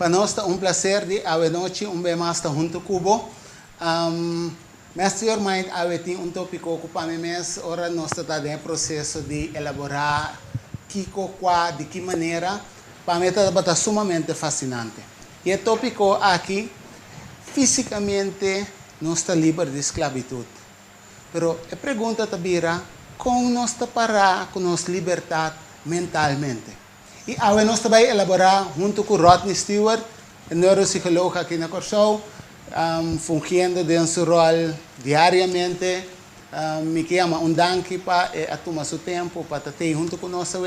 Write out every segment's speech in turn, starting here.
Para nós é um prazer de a noite bem mais junto cubo. Mestre Mind a tem tópico que para mim mês ora nós está em processo de elaborar de que maneira para mim está sumamente fascinante. E o tópico aqui fisicamente nós está livre de esclavitud. Pero a pergunta tabira como nós está parar com nossa liberdade mentalmente. E agora nós vai elaborar junto com Rodney Stewart, neuropsicólogo aqui na Corsou, fungindo de seu rol diariamente. Me chama danke para tomar seu tempo para ter junto conosco.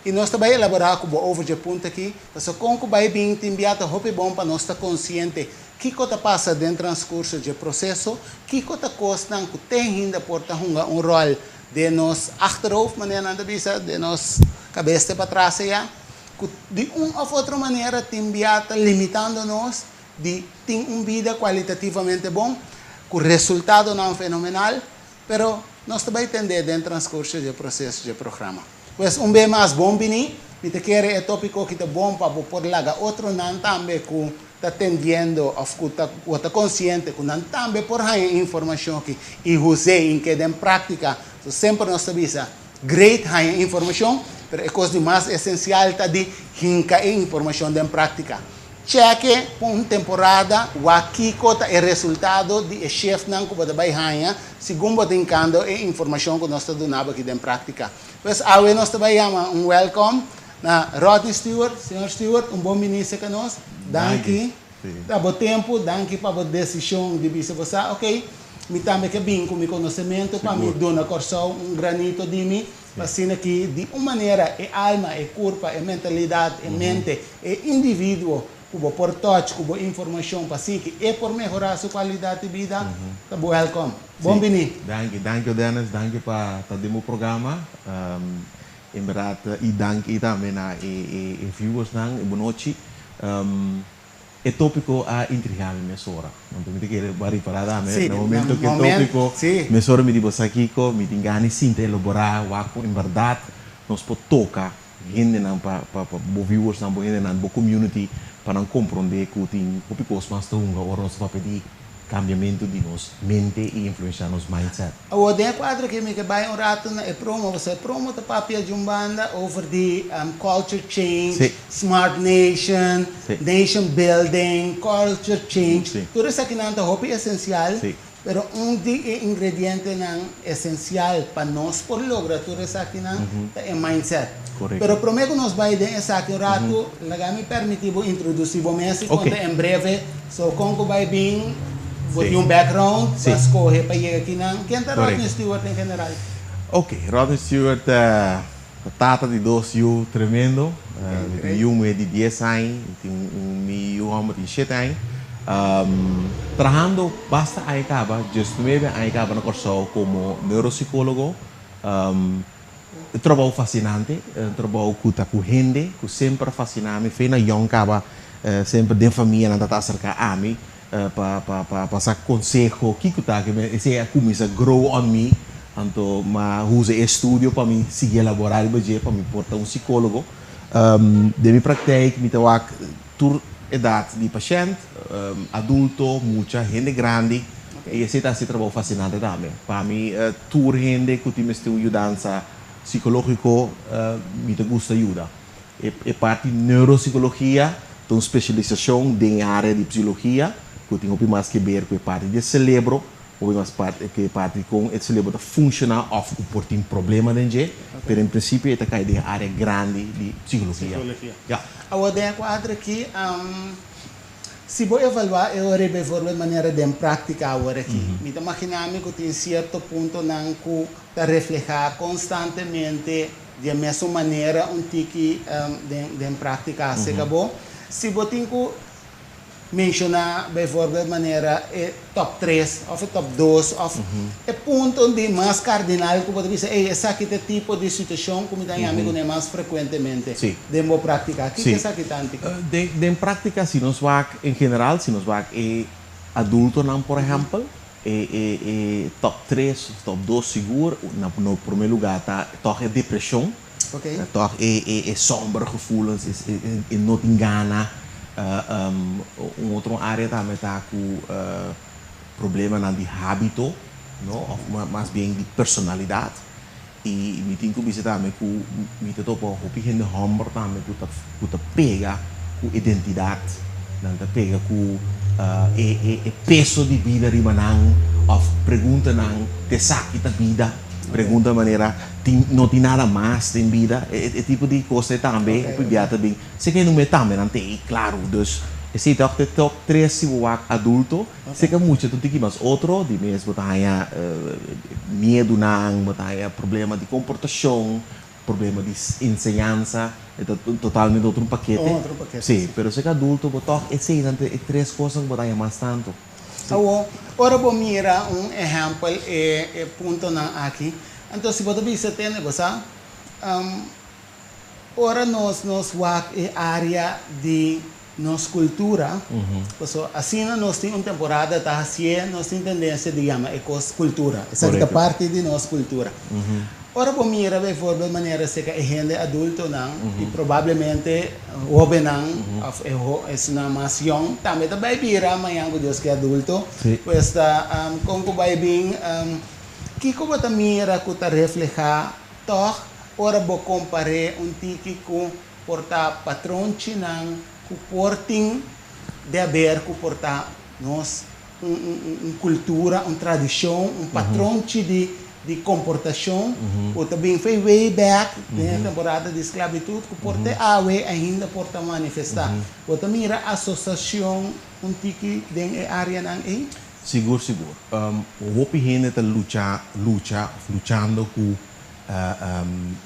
E nós vai elaborar com o over de ponto aqui, para como vai bem enviado hope bom para nós estar consciente que coisa passa dentro do transcurso do processo, que coisa custa que tem ainda por um rol de nós achterhoofd, maneira de visa, de nós cabeça para trás já. De uma ou outra maneira, tem limitando-nos de ter uma vida qualitativamente bom, com resultado não fenomenal, mas nós também entender dentro do transcurso do processo do programa. Pois bem mais bom bini, me te quer é tópico que é bom para por lá, outro não também que está atendendo, ou está consciente que não também por aí informação que e usei em que em prática, sempre nós sabemos great high informação. Pero a coisa mais essencial está de hinka informação em prática. Cheque por uma temporada, o aqui é o resultado de chefe não que você vai ganhar, segundo você encando a informação que nós estamos dando aqui em prática. Pois agora nós também chamamos welcome na Rodney Stewart, senhor Stewart, bom ministro que nós. Danke. Tá bom tempo, danke para a decisão de você você, ok? Me também que bem com o conhecimento para me dar na corção granito de mim. Assim que de uma maneira é alma, é corpo, é mentalidade, é mente, é indivíduo, como por touch, como informação para si que é por melhorar sua qualidade de vida. Tá bom, welcome. Bom bem. Danke Dennis, danke para o demo programa. Em verdade, e danke também a viewers não, boa noite. O tópico é intrigado mesora. Não me quero preparar no momento que o tópico mesora me diz aqui que me engane sim de elaborar o em verdade nós podemos tocar gente não para viewers não para gente não para community para não compreender que tem tópicos mais tunga ou nós para pedir cambiamento de nos mente e influenciar nos mindset. O de quadro que me vai rato na promo você promo da papel de banda over the culture change, smart nation, nation building, culture change. Tudo isso aqui não é hobby essencial, pero de ingrediente não essencial para nós por lograr tudo isso aqui não é mindset. Pero prometo nos vai de essa aqui rato, lá me permitiu introduzir o mês quando em breve, so como vai bem Tem background para escolher para ir aqui não. Quem é Rodney Stewart em general? Ok, Rodney Stewart tata de 2 anos tremendo. Eu é de 10 anos, tenho homem de 7 anos. Trabalhando basta aí acaba, justamente aí acaba na Corsou como neuropsicólogo. Trabalho fascinante, trabalho com gente, que sempre fascinante. Me fez na young acaba sempre de família não está acerca a mim. Para passar conselho que está que esse começa a grow on me então mas usa estúdio para mim seguir elaborar para me portar psicólogo de minha prática me toca tur idade de paciente adulto muita gente grande e esse está se trabalho fascinante também para mim tur gente que tem estudo dança psicológico me gusta ajuda e parte neuropsicologia tem especialização em área de psicologia que tem mais que ver com a parte do cérebro, ou mais parte com o cérebro funciona of que por tem problema dentro, mas em princípio é cai de área grande de psicologia. Agora de quadro aqui, se vou avaliar eu revejo de maneira de prática agora aqui. Me imagino que tem certo ponto não que está reflejar constantemente de mesma maneira que de prática se acabou. Se vou ter mencionar, de maneira top 3 ou top 2 ou é ponto de mais cardinal que pode dizer, esse aqui é tipo de situação que me dá amigo mais frequentemente de praticar. O que é essa aqui tanto? De prática, se nós vamos em geral, se nós vamos adulto não, por exemplo, top 3, top 2 seguro, no primeiro lugar está a depressão, é sombra gevoelens, não engana. outra área também está com problema na de hábito, não? Ou mais bem de personalidade. E me tem que visitar também com me te topo hopi gente humor também com ta pega com identidade, não ta pega com peso de vida rimanang ou pergunta não te saque da vida, pergunta maneira não tem nada mais em vida, é tipo de coisa também, também. Se que não me também não tem, claro, dus esse top 3 se o adulto, se que muito tu tem que mas outro de mesmo botaia medo não, botaia problema de comportação, problema de ensinança, é totalmente outro paquete. Outro paquete. Sim, pero se que adulto botar esse três coisas botaia mais tanto. Ora vou mirar exemplo ponto na aqui. Então se você vê tem negócio, ora nós área de nossa cultura, assim nós temos uma temporada tá assim, nós temos tendência de chamar cultura, essa é parte de nossa cultura. Ora vou mirar de maneira se que é gente adulto não, e provavelmente jovem não, é uma mais young, também vai vir amanhã com Deus que é adulto, pois como vai vir que como tá mira que tá reflejar, toh ora vou comparar tiki com portar patrão chinang com porting de haver com portar nós cultura, tradição, patrão de comportação, ou também foi way back na temporada de esclavitud que porta ainda porta manifestar. Ou também mira associação tiki de área não é? Seguro. O hopi gente está luchando com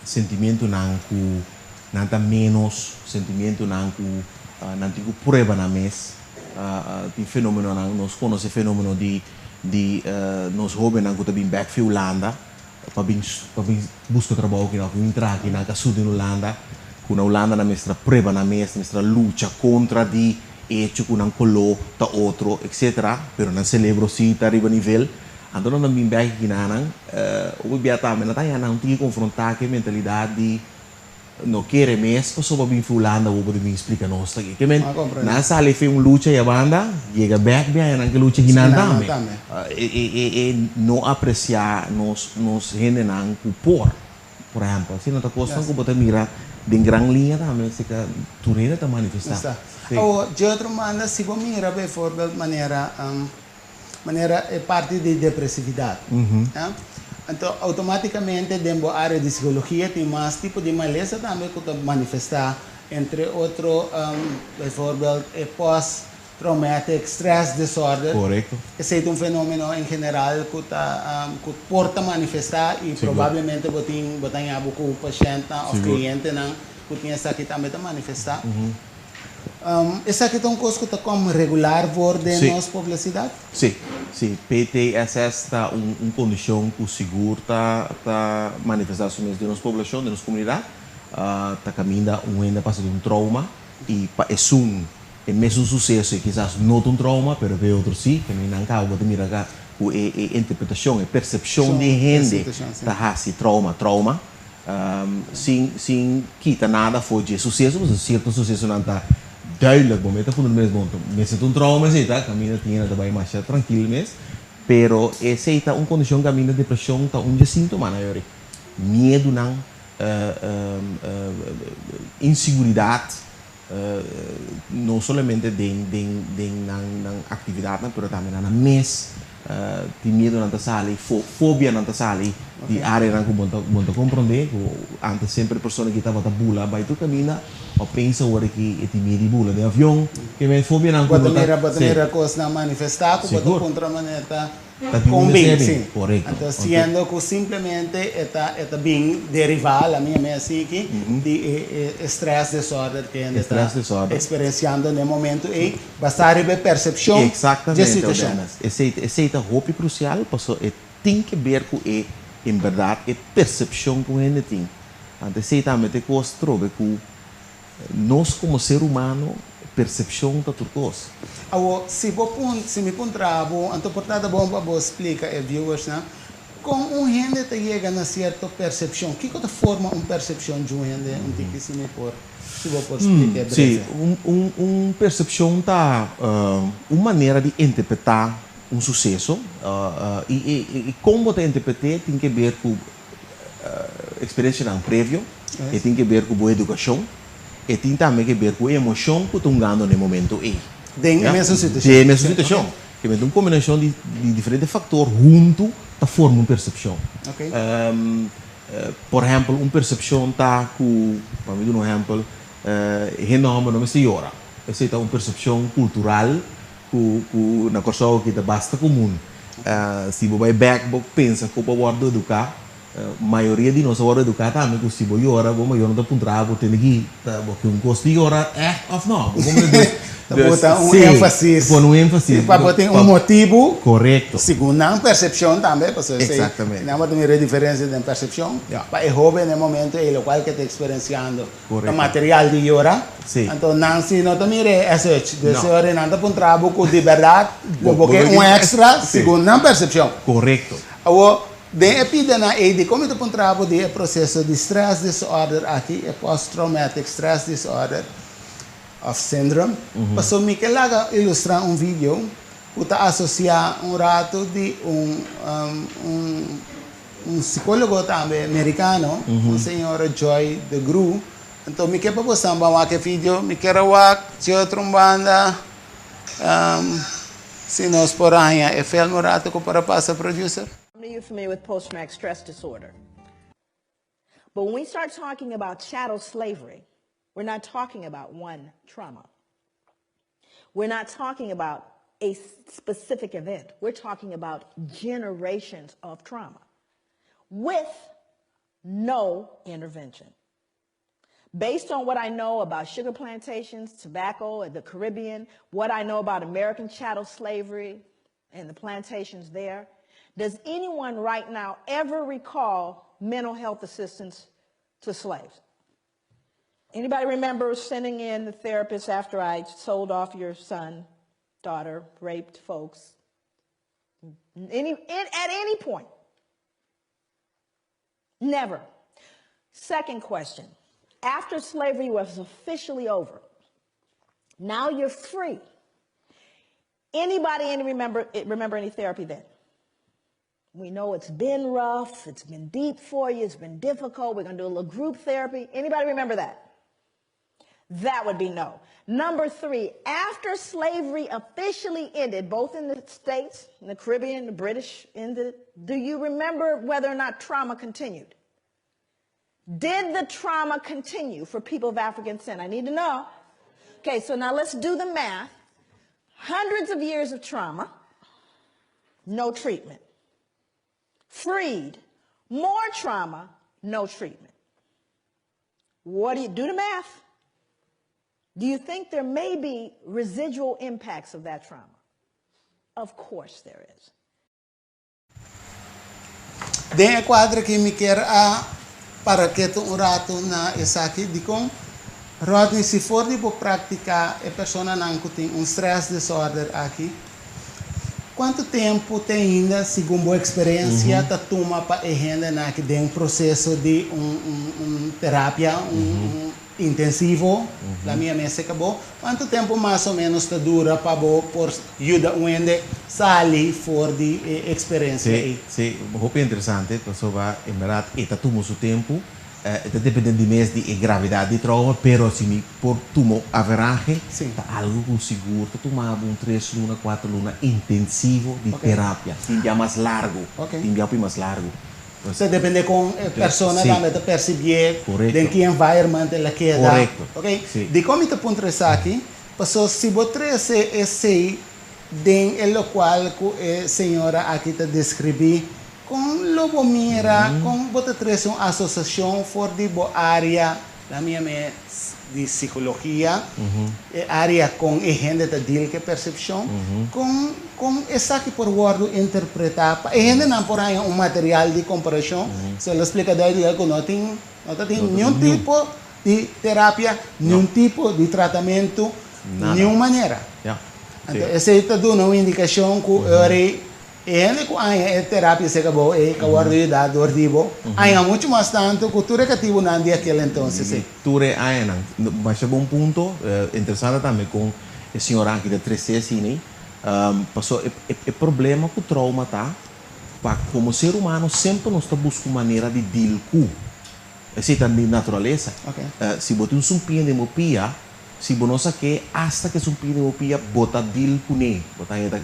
sentimento não com nada menos sentimento não com não tem prueba na mês tem fenômeno não nós conhece fenômeno de nós jovens não que também back para Holanda para buscar trabalho que não entrar aqui na sul de Holanda com a Holanda na mestra prueba na mês mestra luta contra de hecho com um colo ta outro etc pero não celebro se está arriba nível então não também bem aqui não o bia também não tá não tem que confrontar que mentalidade de não querer mais só para vir fulano ou para me explicar nós aqui que men na sala fez luta e a banda chega back bem não que luta aqui não também e não apreciar nos gente não por exemplo se não tá coisa que botar mira de gran linha também se que turina tá manifestar ou de outra maneira se você mira bem por maneira é parte de depressividade. Então, automaticamente, dentro da área de psicologia, tem mais tipo de maleza também que pode manifestar, entre outros, por exemplo, pós-traumatic stress disorder. Correto. Esse é um fenômeno em geral que pode manifestar e provavelmente você tem o paciente ou cliente que tem essa que também manifestar. Essa aqui é uma coisa que está como regular por dentro da nossa publicidade? Sim. PTSS está uma condição que o seguro está manifestando dentro da nossa população, dentro da nossa comunidade. Está caminhando ainda passa de um trauma e é mesmo um sucesso, quizás não um trauma, mas é outro sim, que não acaba de mirar a interpretação, a percepção de gente está assim, trauma. Sem quitar nada foi de sucesso, mas certo sucesso não está duidelijk momento voor de mensen doen trauma zitten, camina tinha daarbij mais tranquilo mesmo, pero esse está condição camina depressão tá sintoma na hora, medo não, inseguridade, não somente na atividade, pero também na mês, tem medo na sala, fobia na sala, de área não que compreender, antes sempre pessoa que estava bula, vai tu camina ou pensa agora que é medo de bula de avião, que vem fobia não que bateria coisa na manifestar, que botou contra maneira convence. Então sendo que simplesmente está bem derivado a minha assim que de stress disorder que ainda está experienciando no momento e bastar ver percepção de situação. Esse é roupa crucial, porque tem que ver com em verdade é percepção que a gente tem. Então esse também tem que trobe que nós como ser humano percepção da tudo coisa. Se me encontrava, então portanto bom para você explicar a viewers, né? com gente te chega a certa percepção, que forma uma percepção de um gente, se você pode explicar breve? Sim, percepção tá uma maneira de interpretar um sucesso e como você interpreta tem que ver com experiência não prévio, e tem que ver com boa educação, e tem também que ver com a emoção que estão ganhando no momento aí. De mesma situação. De mesma situação. Que é uma combinação de diferentes fatores junto para formar uma percepção. Okay. Por exemplo, uma percepção está com, para mim, um exemplo, renome não se ora. Essa é uma percepção cultural que na coisa que é bastante comum. Se você vai back, você pensa que você pode educar. A maioria de nós pode educar também, que se você ora, você não está pontuado, você tem que ir, porque um gosto de ora é ou não. Botar ênfasis. Põe um ênfasis. Para botar motivo. Correto. Segundo a percepção também. Exatamente. Não tem a diferença de percepção. Para o jovem, no momento, ele qual que está experienciando o material de ora. Então, não se não te mire essa de hora não está pontuado com liberdade, porque extra, segundo a percepção. Correto. De epidemia e de como tu pontuado de processo de stress disorder aqui, é post-traumatic stress disorder of syndrome. Passou me que lá ilustrar vídeo que está associado rato de psicólogo também americano, senhora Joy DeGruy. Então me que para você samba que vídeo, me quero eu trombanda se nós por aí é filme rato que para passar producer. You're familiar with post-traumatic stress disorder. But when we start talking about chattel slavery, we're not talking about one trauma. We're not talking about a specific event. We're talking about generations of trauma with no intervention. Based on what I know about sugar plantations, tobacco, the Caribbean, what I know about American chattel slavery and the plantations there, does anyone right now ever recall mental health assistance to slaves? Anybody remember sending in the therapist after I sold off your son, daughter, raped folks? At any point? Never. Second question. After slavery was officially over, now you're free. Anybody remember any therapy then? We know it's been rough, it's been deep for you, it's been difficult. We're going to do a little group therapy. Anybody remember that? That would be no. Number 3, after slavery officially ended, both in the States, in the Caribbean, the British ended, do you remember whether or not trauma continued? Did the trauma continue for people of African descent? I need to know. Okay, so now let's do the math. Hundreds of years of trauma, no treatment. Freed, more trauma, no treatment. What do you do the math? Do you think there may be residual impacts of that trauma? Of course there is. Den quadro que me quer para que rato na aqui de com Rodney se for de praticar a pessoa não tem stress disorder aqui. Quanto tempo tem ainda, segundo a experiência, tá toma para a gente que tem processo de terapia intensivo, da minha mesa acabou. Quanto tempo mais ou menos tá dura para por ajudar o ende sair fora de experiência? Sim, muito interessante, pessoa em verdade, está tomando seu tempo. Depende de mês de gravidade de trauma, pero se por tumo average, tá algo com seguro, tá tomando 3 lunas, 4 lunas intensivo de terapia, tem dia mais largo, tem dia mais largo. Você depende com a pessoa também de perceber de que environment ela quer dar. Ok? De como te ponto aqui, passou se você esse den el qual a senhora aqui te descrevi com lobo mira, com botar uma associação for de boa área da minha de psicologia, área com a gente da deal que percepção, com essa que por word interpretar, a gente não por aí material de comparação, se ela explica daí que não tem nenhum tipo de terapia, nenhum tipo de tratamento, nenhuma maneira. Então, essa é uma indicação que Ele com a terapia se acabou, e com a realidade ordivo. Aí há muito mais tanto cultura que ativo na dia aquele então, sim. Ture aí não, mas é um ponto interessante também com a senhora aqui da 3C assim, passou é problema com o trauma tá, para como ser humano sempre nós está buscando maneira de deal com, assim também natureza. Se botar sumpinha de mopia si bonosa que hasta que sumpire o pia bota deal kune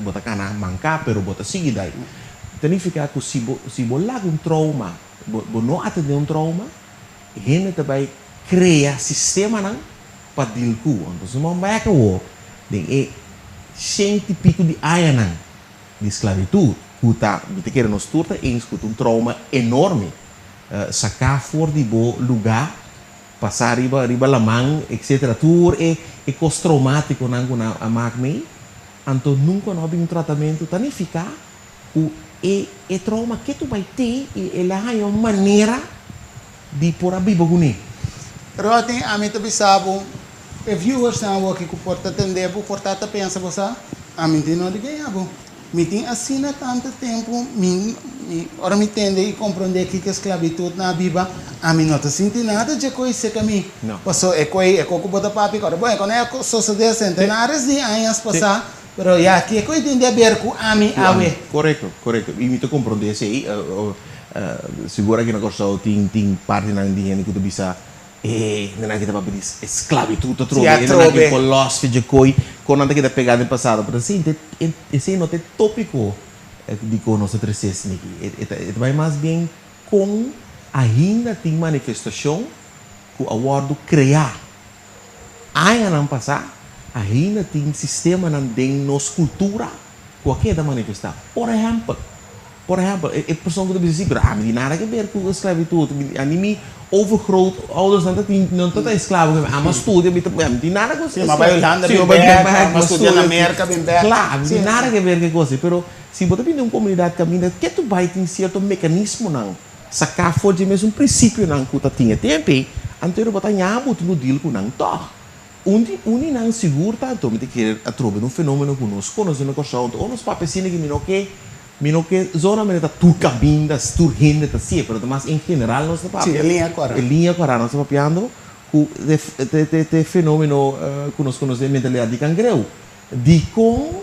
bota kana manca pero bota sigi dai significa que si bo lag un trauma bo no atende un trauma gente também cria sistema nan para deal ku então mo vai que o de cento e pico de ayanan de esclavitud kuta te quer nos turta e escuta um trauma enorme sacar fora de bo lugar passar riba lamang, etc. Tudo é traumático na magme, então nunca não há um tratamento tanificar o trauma que tu vai ter e ela é uma maneira de pôr a Bíblia gune. Rotem, a mim também sabe, e viewers não aqui que porta atender, porta pensa você, a mim tem não de ganhar, me tem assim há tanto tempo, ora me entende e compreender que a esclavitud na Bíblia, a mim não está sentindo nada de coisa que a mim. Passou, é coisa bota papi, agora, bom, quando é suceder centenares de anos passar, mas já que é coisa tem a ver com a mim, a ver. Correto. E me te compreender se segura que na coisa tem parte na indígena que tu bisa não é que tá para esclavitud, tu trove, não é que filosofia de coi, quando não é que tá pegado no passado, mas assim, esse não é tópico de que nós trazemos aqui. Vai mais bem com ainda tem manifestação que o awardo criar. Aí não passar, ainda tem sistema não tem nossa cultura qualquer da manifestar. Por exemplo, a pessoa que diz assim, mas não nada a ver com a esclavitud, a mim overgrootouders não está escravo, mas estuda, não nada com isso. Mas vai Holanda, mas estuda na América, bem perto. Claro, não nada a ver com isso, mas se você tem uma comunidade caminhando, que tu vai ter certo mecanismo não, sacar fora de mesmo princípio não que tu tinha tempo, então você não pode no deal com não toh. Undi não seguro tanto, mas que a trobe um fenômeno conosco, nós não gostamos, ou nos papéis que Mino que zona meneta tur cabinda, tur rende tá sim, mas em geral nós estamos papiando. Sim, linha quadrada nós estamos papiando com de fenômeno que nós conhecemos mentalidade de cangreu. De com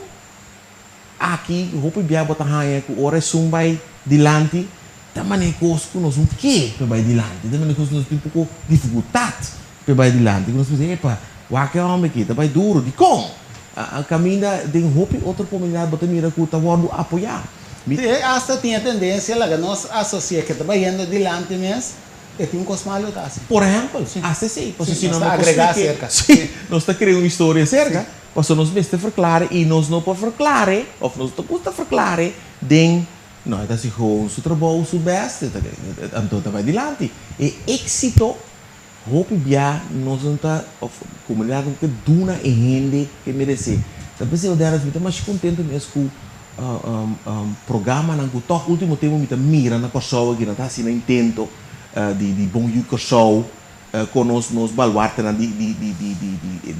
aqui roupa bia bota raia com ora sum vai dilante, também conosco nós que vai dilante, também nós tem um pouco dificuldade vai dilante. Nós pensamos, epa, o que é homem aqui, vai duro, de com a caminha de roupa outra comunidade bota mira com tá vendo apoiar. Hasta tinha tendência lá que nós associamos que estava indo adiante mesmo e tem um cosmalho tá assim. Por exemplo, hasta sim, porque se não agregar cerca. Sim, nós está criando uma história cerca, porque nós basta verklaren e nós não pode verklaren, ou nós não pode verklaren, den, não, é assim, gewoon su trabalho, su beste, então tá vai adiante. E éxito, hoop bia, nós não tá, comunidade que duna e rende que merece. Então, pensei, eu estou mais contente mesmo com programa na que o último tempo me mira na pessoa que não está assim intento de bom show com nos baluarte na de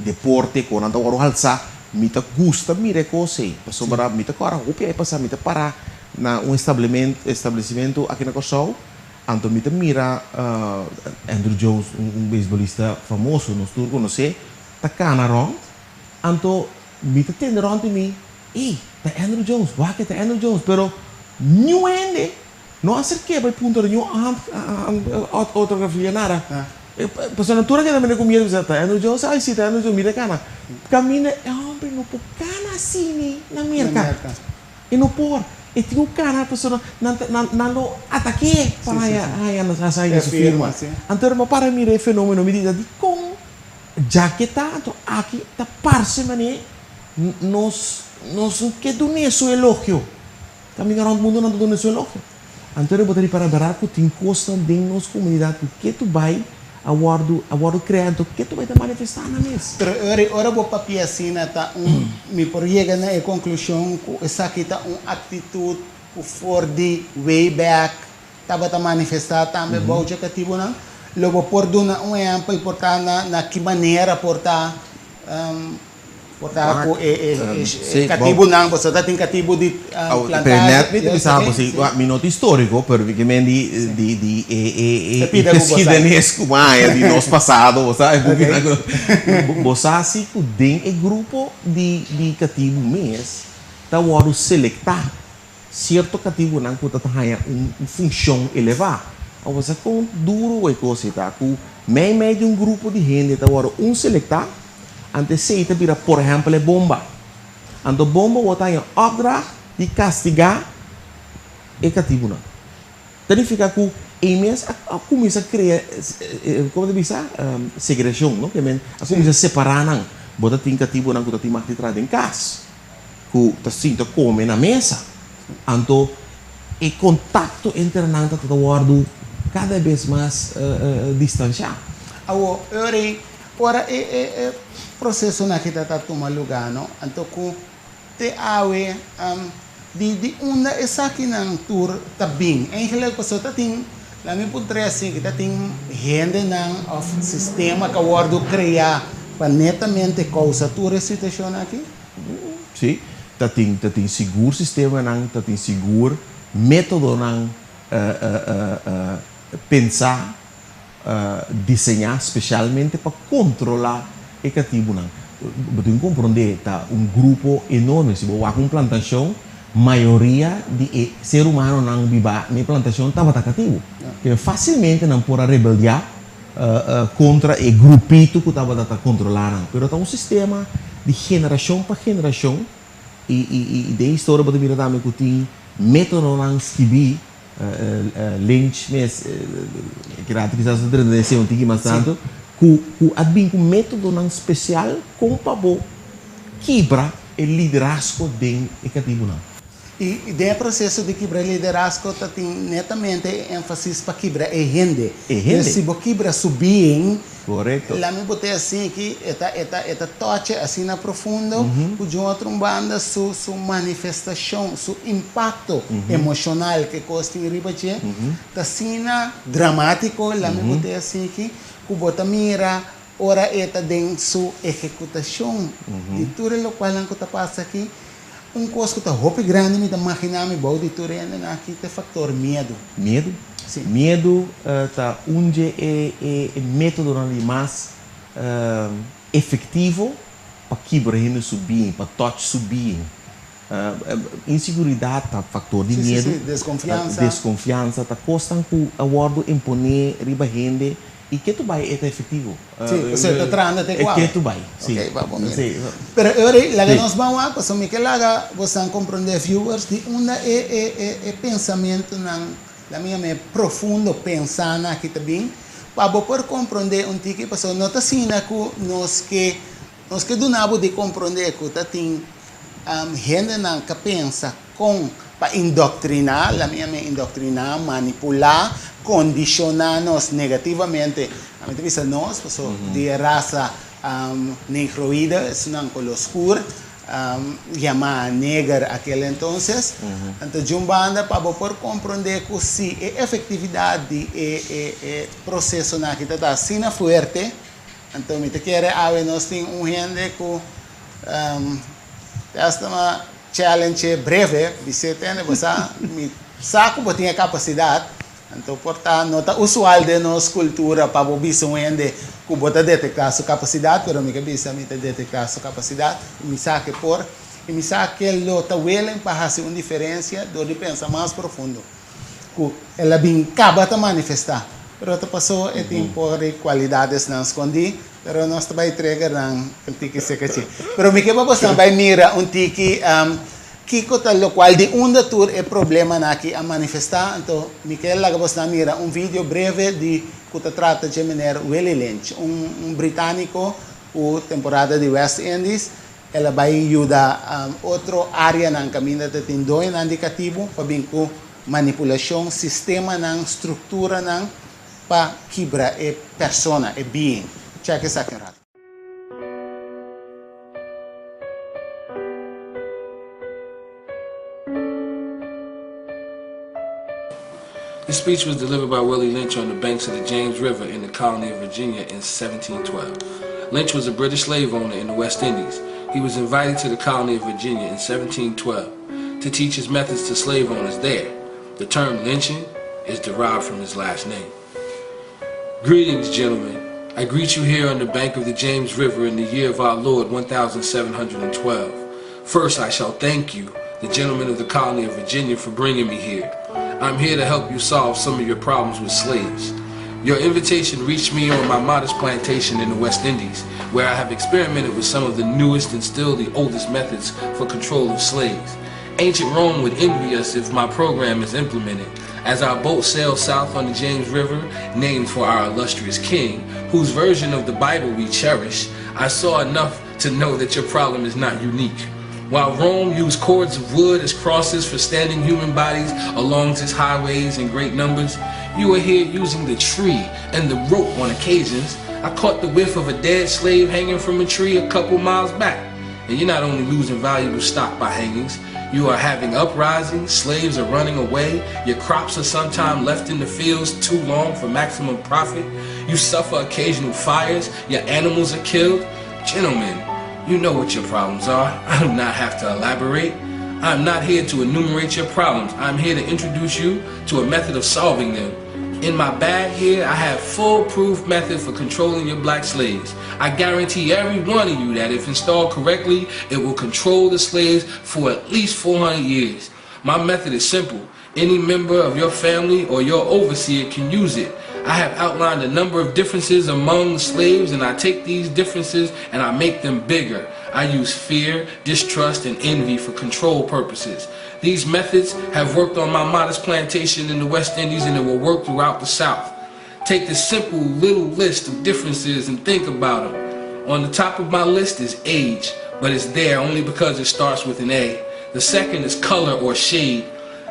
deporte com anda o alça me tá gusta mira coisa passou para me tá agora o que é passar me tá para na estabelecimento aqui na show então me tá mira Andrew Jones beisbolista famoso nós todos conhece tá canaron então me tá tendo rond de mim tá Andrew Jones, que tá Andrew Jones, pero new ende, não acerquei para ponto de new autografia nada. Pues na altura que também comia dizer tá Andrew Jones, sim tá Andrew Jones, mira cana. Camina é homem no por cana assim na América. E no por, e tinha cara pessoa não ataque para aí na saída de firma. Então eu para mira fenômeno me diz de com já que tá aqui tá parse mané nos que dune su elogio. Também o mundo não dune su elogio. Então eu botaria para dar que tem costa dentro da nossa comunidade que tu vai aguardo criando que tu vai te manifestar na mesa. Pero ora vou papia assim tá me por chega na conclusão que essa aqui tá atitude for the way back tava tá manifestar também bom que ativo não. Logo por duna exemplo importante na que maneira portar Bota ko sì, katibo nang basta dating katibo di Per plantare. net, pensavo sì, minuto storico, perché di pesquidenesco mai di nos passado, sai, bosasi ku ding e grupo di katibo mes, ta waru selectar certo katibo nang ku ta haya função elevada. Ou você com duro e coisa tá com meio de grupo de gente ta waru selectar ante seita vira, por exemplo, é bomba. Ando bomba o tem opdracht de castigar e cativo não. Significa que em mês começa a criar, como diz segregação, não? Que men começa a separar não. Bota tem cativo não, que tem mais de trás em casa. Que tá sinto come na mesa. Ando e contato entre nós tá guardo cada vez mais distanciado. Ora processo na kita tá toma lugar no anto ku te awe di una esa kinang tour tabing en helal paso tating lami putre assim kita ting gente nang of sistema ka wardo cria planetamente causa tour situação aqui sim tating seguro sistema nang tating seguro método nang pensar desenhar especialmente para controlar e cativo não. Betul compreender tá grupo enorme se boa com plantação maioria de ser humano não viva na plantação estava cativo que facilmente não pode rebeliar contra o grupito que estava controlando pero tá sistema de geração para geração e de história pode vir também que tem método não escrever Lynch mas que era quizás de tradição antiga mas tanto que advém um método não especial com para quebrar o liderazgo de cativo não. E de processo de quebrar liderazgo tem netamente ênfase para quebrar a gente. Se você quebra subir, correto. Lá me botei assim que esta toque assim na profundo, o de outra banda sua manifestação, seu impacto emocional que costa em riba de, tá assim dramático, lá me botei assim que o bota mira ora eta den sua executação de tudo o qual não está passa aqui. Coisa que está roupa grande, me imagina me bom de tudo ainda aqui tem fator medo. Medo? Sim. Medo tá onde é método mais efetivo para quebrar ele subir, para touch subir. Insegurança tá fator de medo. Desconfiança tá costando que a guardo imponer riba gente e que tu vai é efetivo. Sim, você está trazendo até qual? Que tu vai. Sim. Ok, vamos ver. Pero agora, lá que nós vamos a, pues, me que lá você compreender viewers de pensamento na minha profundo pensar aqui também, para poder compreender tique, pues não está assim que nós que do nabo de compreender que tá tem gente não que pensa com para indoctrinar, la minha indoctrinar, manipular, condicionar-nos negativamente. A minha vista nós, de raça negroide, é uma cor escura, chamada negra aquele entonces. Então, de banda para poder compreender que se a efetividade é processo na que está assim forte, então me te quer nós tem gente que esta challenge breve, você tem, você saco que tem capacidade, então portanto não está usual de nossa cultura para o bicho ainda que você detectar sua capacidade, mas me cabeça me detectar sua capacidade, me saque por e me saque lo tá willing para fazer uma diferença, do de pensar mais profundo, que ela bem acaba de manifestar, mas outra pessoa tem por qualidades não escondi. Pero nós também entrega ng tiki sekati. Pero me queba basta vai mira tiki kiko tal qual de tour é problema na aqui a manifestar. Então Miquel lá basta mira vídeo breve de que trata de maneira Willie Lynch, britânico o temporada de West Indies. Ela vai ajudar outra área na caminho de tem dois indicativo para bem com manipulação, sistema na estrutura na para quebrar a persona, a being. Check this out. This speech was delivered by Willie Lynch on the banks of the James River in the colony of Virginia in 1712. Lynch was a British slave owner in the West Indies. he was invited to the colony of Virginia in 1712 to teach his methods to slave owners there. The term lynching is derived from his last name. Greetings, gentlemen. I greet you here on the bank of the James River in the year of our Lord 1712. First, I shall thank you, the gentlemen of the colony of Virginia, for bringing me here. I'm here to help you solve some of your problems with slaves. Your invitation reached me on my modest plantation in the West Indies, where I have experimented with some of the newest and still the oldest methods for control of slaves. Ancient Rome would envy us if my program is implemented. As our boat sails south on the James River, named for our illustrious king, whose version of the Bible we cherish, I saw enough to know that your problem is not unique. While Rome used cords of wood as crosses for standing human bodies along its highways in great numbers, you are here using the tree and the rope on occasions. I caught the whiff of a dead slave hanging from a tree a couple miles back. And you're not only losing valuable stock by hangings, you are having uprisings, slaves are running away, your crops are sometimes left in the fields too long for maximum profit, you suffer occasional fires, your animals are killed. Gentlemen, you know what your problems are. I do not have to elaborate. I'm not here to enumerate your problems. I'm here to introduce you to a method of solving them. In my bag here, I have foolproof method for controlling your black slaves. I guarantee every one of you that if installed correctly, it will control the slaves for at least 400 years. My method is simple. Any member of your family or your overseer can use it. I have outlined a number of differences among the slaves, and I take these differences and I make them bigger. I use fear, distrust, and envy for control purposes. These methods have worked on my modest plantation in the West Indies, and it will work throughout the South. Take this simple little list of differences and think about them. On the top of my list is age, but it's there only because it starts with an A. The second is color or shade.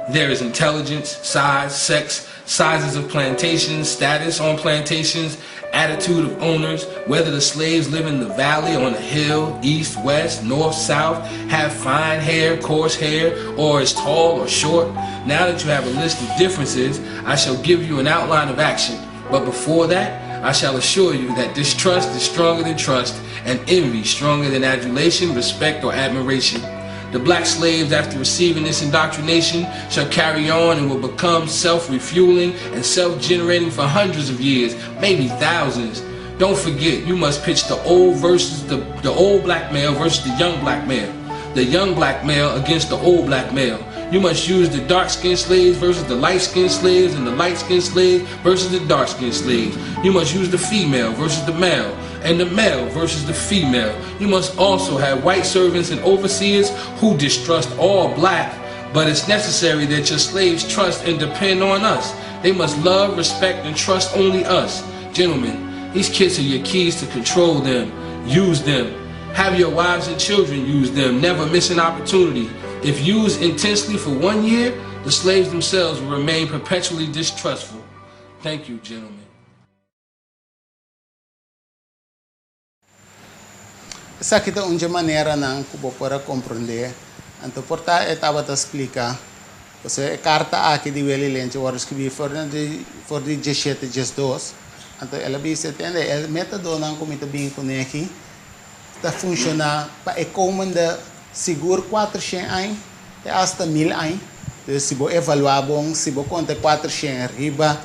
There is intelligence, size, sex, sizes of plantations, status on plantations, attitude of owners, whether the slaves live in the valley, on a hill, east, west, north, south, have fine hair, coarse hair, or is tall or short. Now that you have a list of differences, I shall give you an outline of action. But before that, I shall assure you that distrust is stronger than trust, and envy stronger than adulation, respect, or admiration. The black slaves, after receiving this indoctrination, shall carry on and will become self-refueling and self-generating for hundreds of years, maybe thousands. Don't forget, you must pitch the old versus the old black male versus the young black male. The young black male against the old black male. You must use the dark-skinned slaves versus the light-skinned slaves, and the light-skinned slaves versus the dark-skinned slaves. You must use the female versus the male, and the male versus the female. You must also have white servants and overseers who distrust all black, but it's necessary that your slaves trust and depend on us. They must love, respect, and trust only us. Gentlemen, these kids are your keys to control them. Use them. Have your wives and children use them. Never miss an opportunity. If used intensely for 1 year, the slaves themselves will remain perpetually distrustful. Thank you, gentlemen. Essa aqui é uma maneira não que eu posso compreender. Então, por tá estava a explicar. Você a carta aqui de Willie Lynch, eu escrevi for de 17 2. Então, ela disse que o método não como está bem com aqui, está funcionar para encomendar seguro 400 anos até 1000 anos. Então, se você evaluar bom, se você conta 400 riba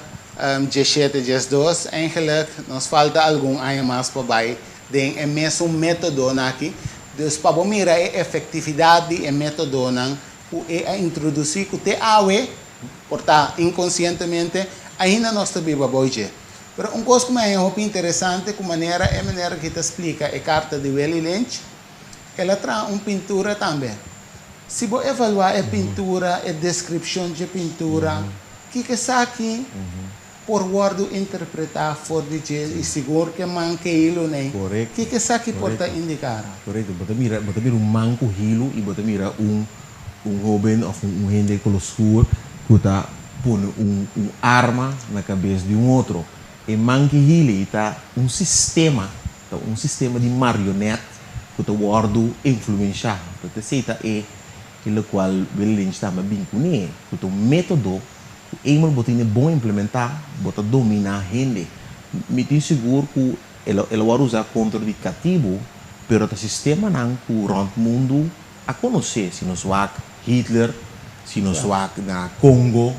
17 2, eigenlijk nos falta algum ano mais para baixo. Tem o mesmo método aqui. Então, para você mirar a efetividade do método, é introduzir que te awe, portanto, inconscientemente, ainda não está viva hoje. Mas uma coisa que é muito interessante, a maneira que te explica a carta de Willie Lynch, ela traz uma pintura também. Se você evaluar a pintura, a descrição de pintura, o que está aqui, por word interpretar, for dizer, e seguro que manca hilo, né? Correto. O que está aqui por indicar? Correto. Você mira manco hilo e você mira jovem ou gente com escuro que está pondo arma na cabeça de outro. E manco hilo está sistema de marionete que está sendo influenciado. Você aceita o qual Willie Lynch está bem com ele, que é método que você é bom implementar, você domina a gente. Me tenho seguro que ela vai usar contra o indicativo, pero o sistema não que rond mundo a conhecer, se nós wak Hitler, se nós wak na Congo,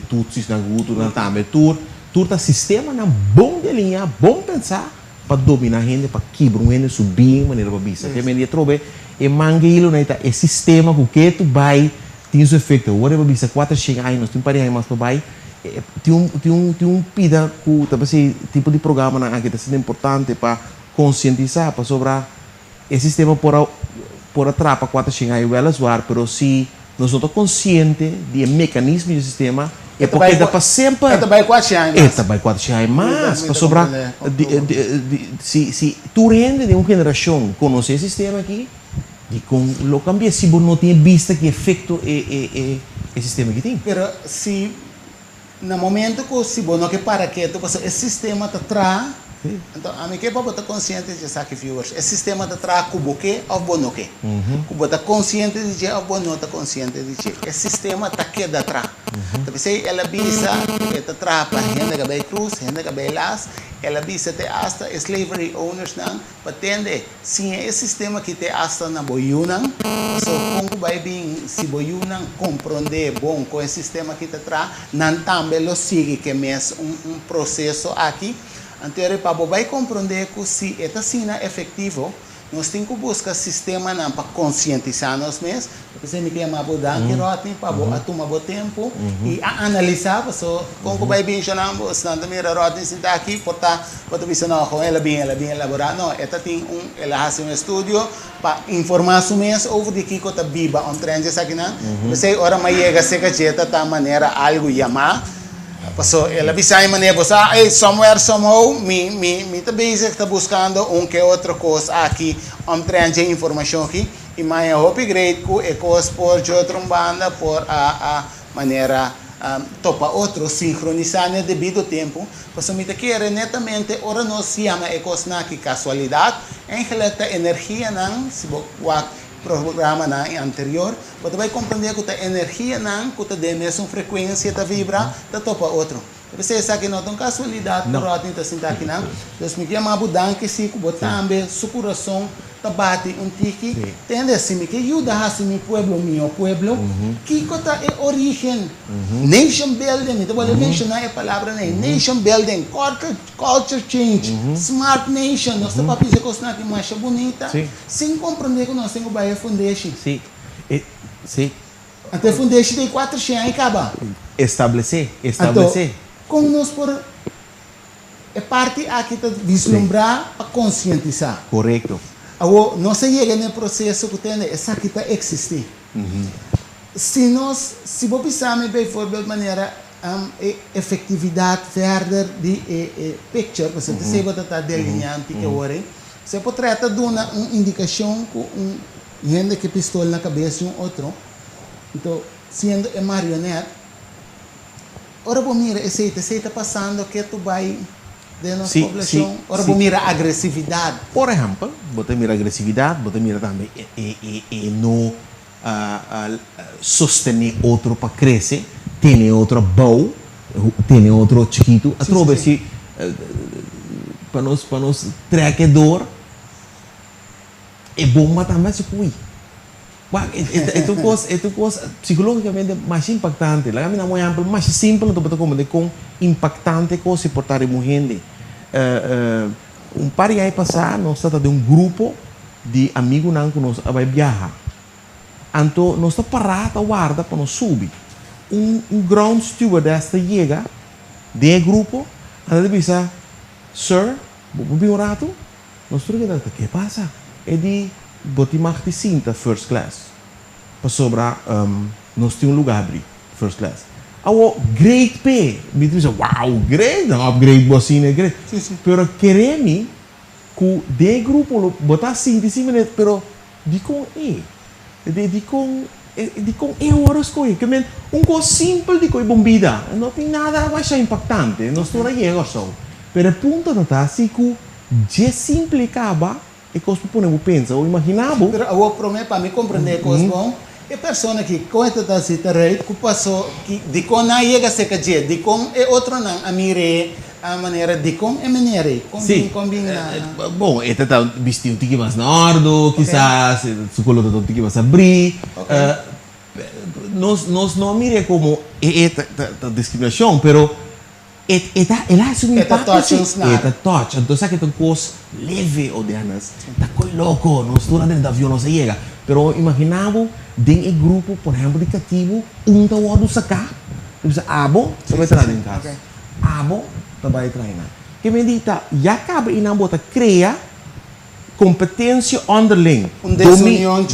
Tutsis na Guto, na também tudo sistema não bom de linha, bom pensar para dominar a gente, para quebrar a gente, subir, maneira para bisa. Que me trobe e mangueiro né, é sistema que tu vai tem os efeitos. Agora para bisa 4 anos, nós temos para mais para vai tem um pida que talvez tipo de programa na que está sendo importante para conscientizar para sobre esse sistema por atrás para 4 anos elas var, pero se nós não estamos conscientes do mecanismo do sistema é porque dá para sempre vai 4 anos vai 4 anos mais para sobre se tu rende de uma geração conhece esse sistema aqui e com o cambia se você não tem vista que efeito é esse sistema que tem pero se no momento que se você não quer para que esse sistema está atrás então a mim que para estar consciente de saque viewers esse sistema está atrás cubo que ou bono que cubo está consciente de ou bono está consciente de que esse sistema está aqui da atrás então se ela bisa está atrás para gente que vai cruz gente que vai las ela bisa te hasta slavery owners não patende se esse sistema que te hasta na boiuna so como vai bem se boiuna compreender bom com esse sistema que está atrás não também lo sigue que mes processo aqui anterior para vai compreender que se esta sina efetivo nós temos que buscar sistema para conscientizar nós mesmos porque me quer mais bodan que rotem para tomar bom tempo e analisar so como vai bem já não se não mira rotem se está aqui portar para ver se não com ela bem elaborada não esta tem ela faz estudo para informar o mês over de que está viva trend aqui não você ora mais chega se que jeta tá maneira algo chamar so ela bisa maneira você somewhere somehow me tá basic tá buscando que outra coisa aqui trend de informação aqui e mais hope grade que é coisa por de outra banda por a maneira topa outro sincronizar no devido tempo porque me quer netamente ora não se chama é coisa na que casualidade em relação à energia não se programa na anterior, você vai compreender que a energia não, que a mesma frequência está vibra, está topa outro. Você sabe que não tem casualidade, por outro está sentado aqui não. Então, me chama Budan que se que também seu coração está bate tiki, entende? Se me que ajuda a se meu pueblo, que é origem, nation building, então vou mencionar a palavra nation building, culture change, smart nation, nós estamos para fazer coisa que mais bonita, sem compreender que nós temos que fazer foundation. Sim. Até foundation tem 4 anos e acaba. Estabelecer. Como nós por é parte aqui de vislumbrar para conscientizar. Correto. Agora, não se chega no processo que tem essa que está existir. Se você pensar, por maneira efetividade verder de picture, você está delineando que agora, você pode tratar de uma indicação com gente que pistola na cabeça de outro. Então, sendo a marionete, ora vou mirar, esse está passando que tu vai de nossa população, ora vou mirar agressividade. Por exemplo, você mira agressividade, você mira também não sostener outro para crescer, tem outro bom, tem outro chiquito, a troca se para nós traquedor é bom mas também se cuida. Itu coisa psicologicamente mais impactante. Lá mina muito amplo, mais simples do que como com impactante coisa se portar em gente. Par de anos passado, nós estamos de grupo de amigos não que nós vai viajar. Então nós estamos parados a guarda para nós subir. Ground stewardess chega de grupo, ela diz, sir, vou rato. Nós perguntamos, o que passa? É de bote mag die cinta first class. Para sobrar, nós temos lugar abrir first class. Awo grade P, me diz, wow, grade, não upgrade bocina, grade. Pero queremos que de grupo botar cinta sim, pero de com horas coi, que men coisa simples de coi bombida, não tem nada mais impactante, nós não chega só. Pero ponto não tá assim que já simples acaba e coisa para não pensa ou imaginava. Pero eu prometo para me compreender coisa bom. É pessoa que conta da cita rei que passou que de com na chega se que de com é outro não a mire a maneira de com e maneira. Combina. Bom, este tá vestido que mais nordo, quizás, su color todo que mais abrir. Nós não mire como esta discriminação, pero ela é um impacto, sim. Esta touch, então sabe que tem coisa leve ou delas, tá coi louco, nós estamos dentro do avião, não se chega. Pero imaginava dentro do grupo, por exemplo, de cativo, tá o outro sacar, você abo, você vai entrar em casa, abo, você vai treinar. Que me dita, já acaba e não bota cria competência underling, desunião,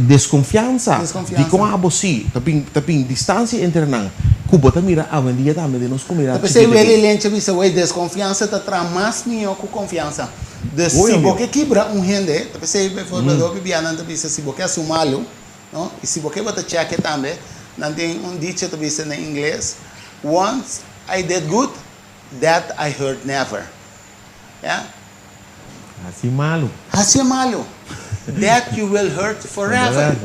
desconfiança, de como abo sim, tapi distância entre nós. Cuba tá mira a vendia também de nós comer. Tapi se ele lente bisa we desconfiança tá tra mais niyo com confiança. De se boque quebra gente, tapi se for do bibiana tá bisa se boque assumalo, no? E se boque bota check também, não tem dicho tá bisa na inglês. Once I did good, that I heard never. Yeah? Assim malo. That you will hurt forever.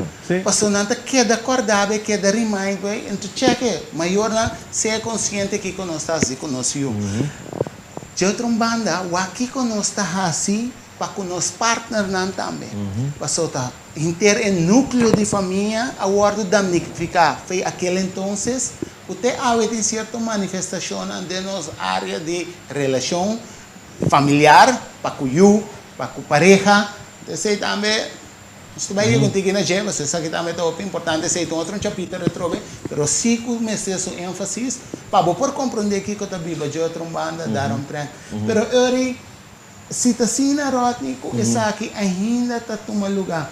Pasonanta queda acordada, queda remind, então cheque. Maior na ser consciente que conosco assim conosco. De outra banda, o aqui conosco assim para conosco partner nan também. Pasota inter em núcleo de família, a ordem damnificar. Foi aquele entonces, você há em certa manifestação de nossa área de relação familiar, para com pareja. Então, também, estou bem contigo na gema, você sabe que também é importante, sei que outro capítulo retrove, mas se comecei a ênfase, para por compreender que a Bíblia de outra banda dar trem. Mas hoje, se está assim na Rodney, essa aqui ainda está tomando lugar.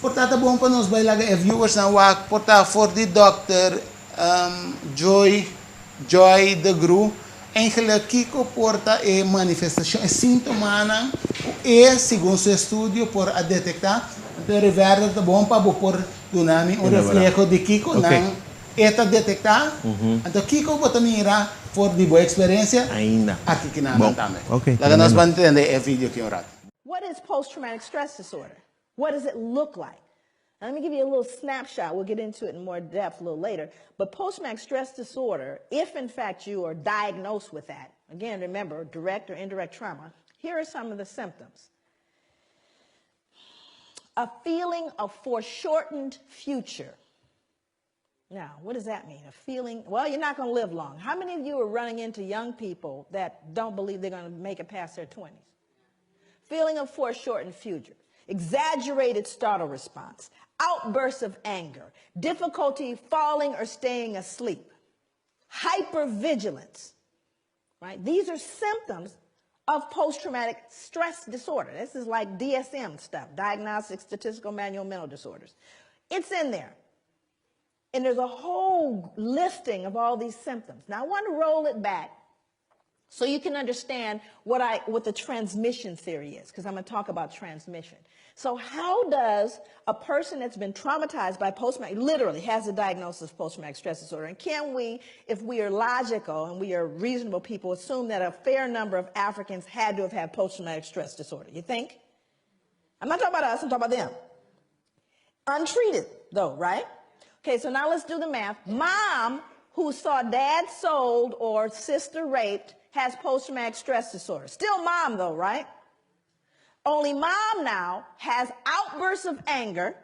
Portanto, é bom para nós bailar viewers na WAC, portanto, for the Dr. Joy de Gru, eigenlijk Kiko porta e manifestação e sintoma e segundo seu estudo por a detectar então revela tá bom para por dunami um reflexo de Kiko não eta detectar então Kiko bota mira for de boa experiência ainda aqui que nada também okay lá nós vamos entender o vídeo que ora. What is post-traumatic stress disorder? What does it look like? Let me give you a little snapshot. We'll get into it in more depth a little later. But post-traumatic stress disorder, if in fact you are diagnosed with that, again, remember, direct or indirect trauma, here are some of the symptoms. A feeling of foreshortened future. Now, what does that mean? A feeling, well, you're not going to live long. How many of you are running into young people that don't believe they're going to make it past their 20s? Feeling of foreshortened future. Exaggerated startle response, outbursts of anger, difficulty falling or staying asleep, hypervigilance, right? These are symptoms of post-traumatic stress disorder. This is like DSM stuff, Diagnostic Statistical Manual Mental Disorders. It's in there. And there's a whole listing of all these symptoms. Now, I want to roll it back so you can understand what the transmission theory is, because I'm going to talk about transmission. So how does a person that's been traumatized by post-traumatic, literally has a diagnosis of post-traumatic stress disorder, and can we, if we are logical and we are reasonable people, assume that a fair number of Africans had to have had post-traumatic stress disorder? You think? I'm not talking about us, I'm talking about them. Untreated, though, right? Okay, so now let's do the math. Mom, who saw dad sold or sister raped, has post-traumatic stress disorder. Still mom, though, right? Only mom now has outbursts of anger,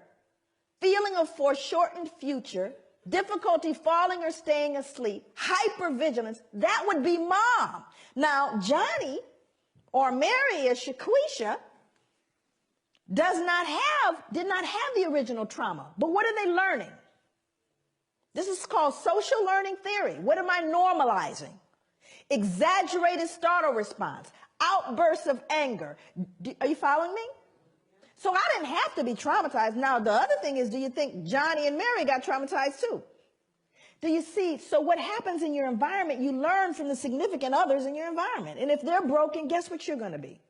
feeling of foreshortened future, difficulty falling or staying asleep, hypervigilance. That would be mom. Now, Johnny or Mary or Shaquisha did not have the original trauma. But what are they learning? This is called social learning theory. What am I normalizing? Exaggerated startle response, outbursts of anger. Are you following me? So I didn't have to be traumatized. Now, the other thing is, do you think Johnny and Mary got traumatized too? Do you see? So what happens in your environment, you learn from the significant others in your environment. And if they're broken, guess what you're going to be?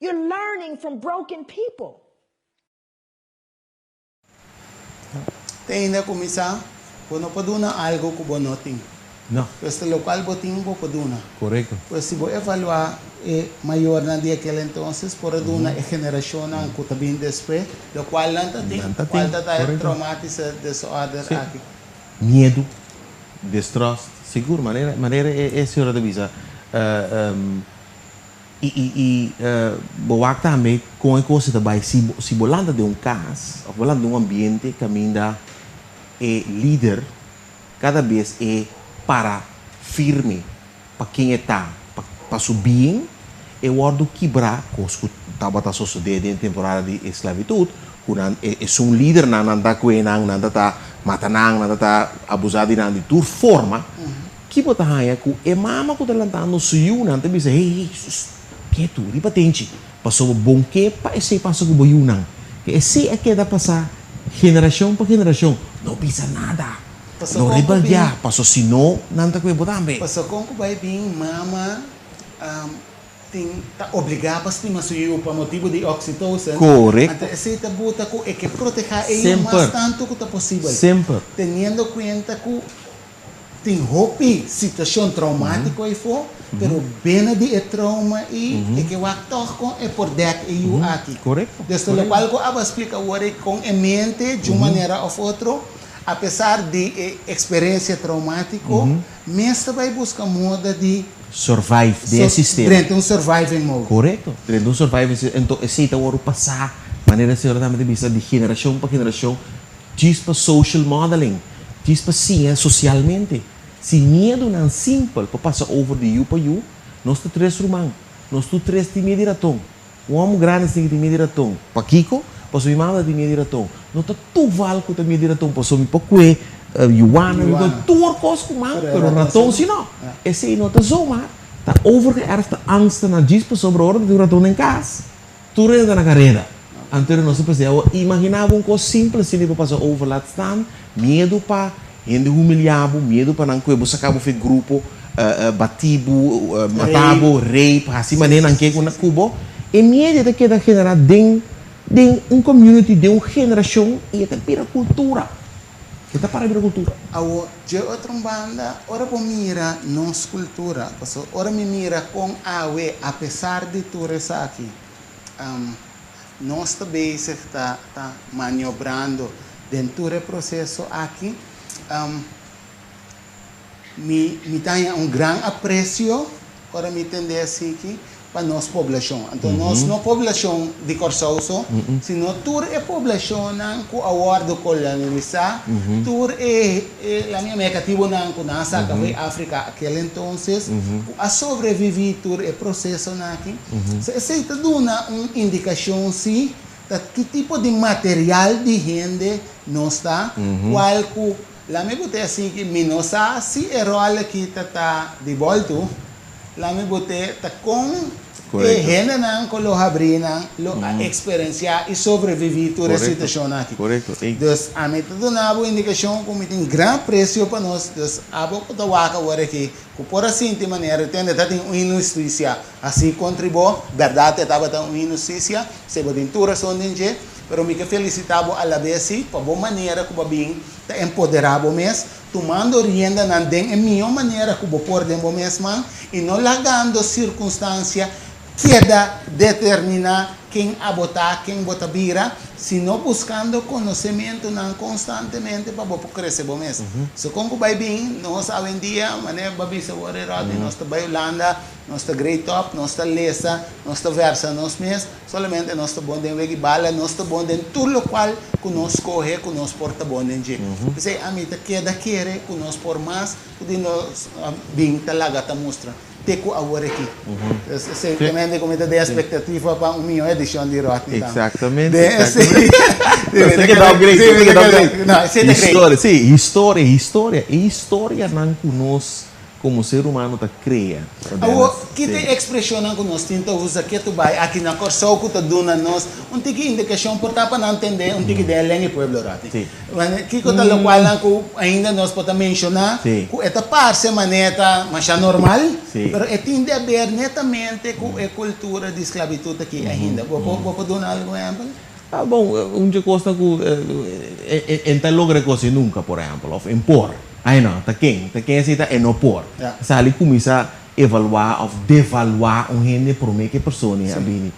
You're learning from broken people. Ainda começar, quando poduna algo que bom noting. Não. Este local botinho poduna. Correto. Pues se vou evaluar maior na dia que entonces por duna e geração que tá vindo depois, do qual não tá traumatizado disorder aqui. Medo. distrust, seguro, maneira é senhora da visa. Boa também com a coisa também, se bolanda de caso, ou bolanda de ambiente, caminha é líder, cada vez é para firme, para quem está, para subir, é o ordem quebrar, coisa que estava sucedendo em temporada de esclavitud, é um líder não anda coenang, não anda matanang, não anda abusado de toda forma, que bota raia que é mama que está lantando suyu, não tem bisa, hey, que tu, riba tente, passou bom que para esse passo que boiu não, que esse é que dá passar geração para geração, não bisa nada, não rebeldia, passou se não está com botar bem. Passou com que vai bem mama tá obrigado a estimar suyo para motivo de oxitocina. Correto. Então, esse tá bota que é que proteger ele mais tanto que tá possível. Sempre. Tendo conta que tem hopi situação traumática aí for, pero bem de trauma e é que o ator com é por dek e o aqui. Correto. Desde o qual eu aba explica agora com a mente de uma maneira ou outra, apesar de experiência traumática, mesmo vai buscar moda de survive desse sistema. Dentro de surviving mode. Correto. Dentro de survive, então esse é o passar, maneira de ser de geração para geração, diz para social modeling, diz para sim, socialmente. Se medo não é simples para passar over de you para you, nós temos três humanos, nós temos três de mediratão. Um homem grande tem de mediratão. Para Kiko, para sua irmã de mediratão. Nós temos tu valco de mediratão para sua irmã, Yuana, tudo coisa com man, pero ratão se não. Esse aí não está zoma, está overgeërfde angsten na dispa sobre a hora de ratão em casa. Tudo é na carreira. Então nós pensamos, imaginava uma coisa simples, se ele passar over lá staan, medo para gente humilhado, medo para não coisa, você acaba de grupo, batibo, matabo, rape, assim maneira que com na Cuba, e medo de que da generar de uma community, de uma geração e até para a cultura. Kita para a agricultura. De outra banda, ora por mira nossa cultura, ora me mira com awe, apesar de tudo isso aqui, nós também está maniobrando dentro do processo aqui, me tem grande apreço, ora me entender assim que para nossa população. Então, nós não população de Corsauso, sino toda a população com a ordem colonialista, toda a minha negativa com a nossa África, aquele então, a sobreviver todo o processo aqui. Essa está dando uma indicação se que tipo de material de gente não está, qual que lá me botei assim que minosa se é rol que está de volta. Lá me botei com e gente não coloca a experiência e sobreviver toda a situação aqui. Correto. Então, a mim está dando uma indicação que tem grande preço para nós. Então, a boca da vaca agora aqui, que por assim de maneira, tem uma injustiça, assim contribui, verdade, estava uma injustiça, se você tem toda a razão de gente, mas me felicitava a la vez, para boa maneira que bem está empoderado mesmo, tomando rienda na den, melhor maneira que você pode mesmo, e não largando circunstâncias que determinar quem abotar, quem bota vira, sino buscando conhecimento não constantemente para você crescer mesmo. Se como vai bem, nós sabemos dia, maneira babi sa warerati, nós está by Holanda, nós está Great Top, nós está Lesa, nós está Versa, nós mesmos, solamente nós está bom de wegi bala, nós está bom de tudo o qual que nós corre, que nós porta bom de gente. Porque a mim queda querer que nós por mais, que nós bem talaga ta mostra. Teco agora aqui. Certamente como de expectativa para uma minha edição de Rotty. Exatamente. História não conosco como ser humano está cria. Que tem expressão que nós tentamos usar que tu vai aqui na Corsau que tu dona nós um tique indicação por para não entender um tique de lengue pueblo Rotty. Que coisa lo qual ainda nós podemos mencionar que esta parte maneta mas normal, pero tem a ver netamente com a cultura de esclavitud aqui ainda. Vou dar algum exemplo? Bom, coisa que então logra coisa nunca, por exemplo, of impor. Aí não, tá quem aceita é não por. Se ali começa a evaluar ou devaluar um rende por meio que pessoa né, abini.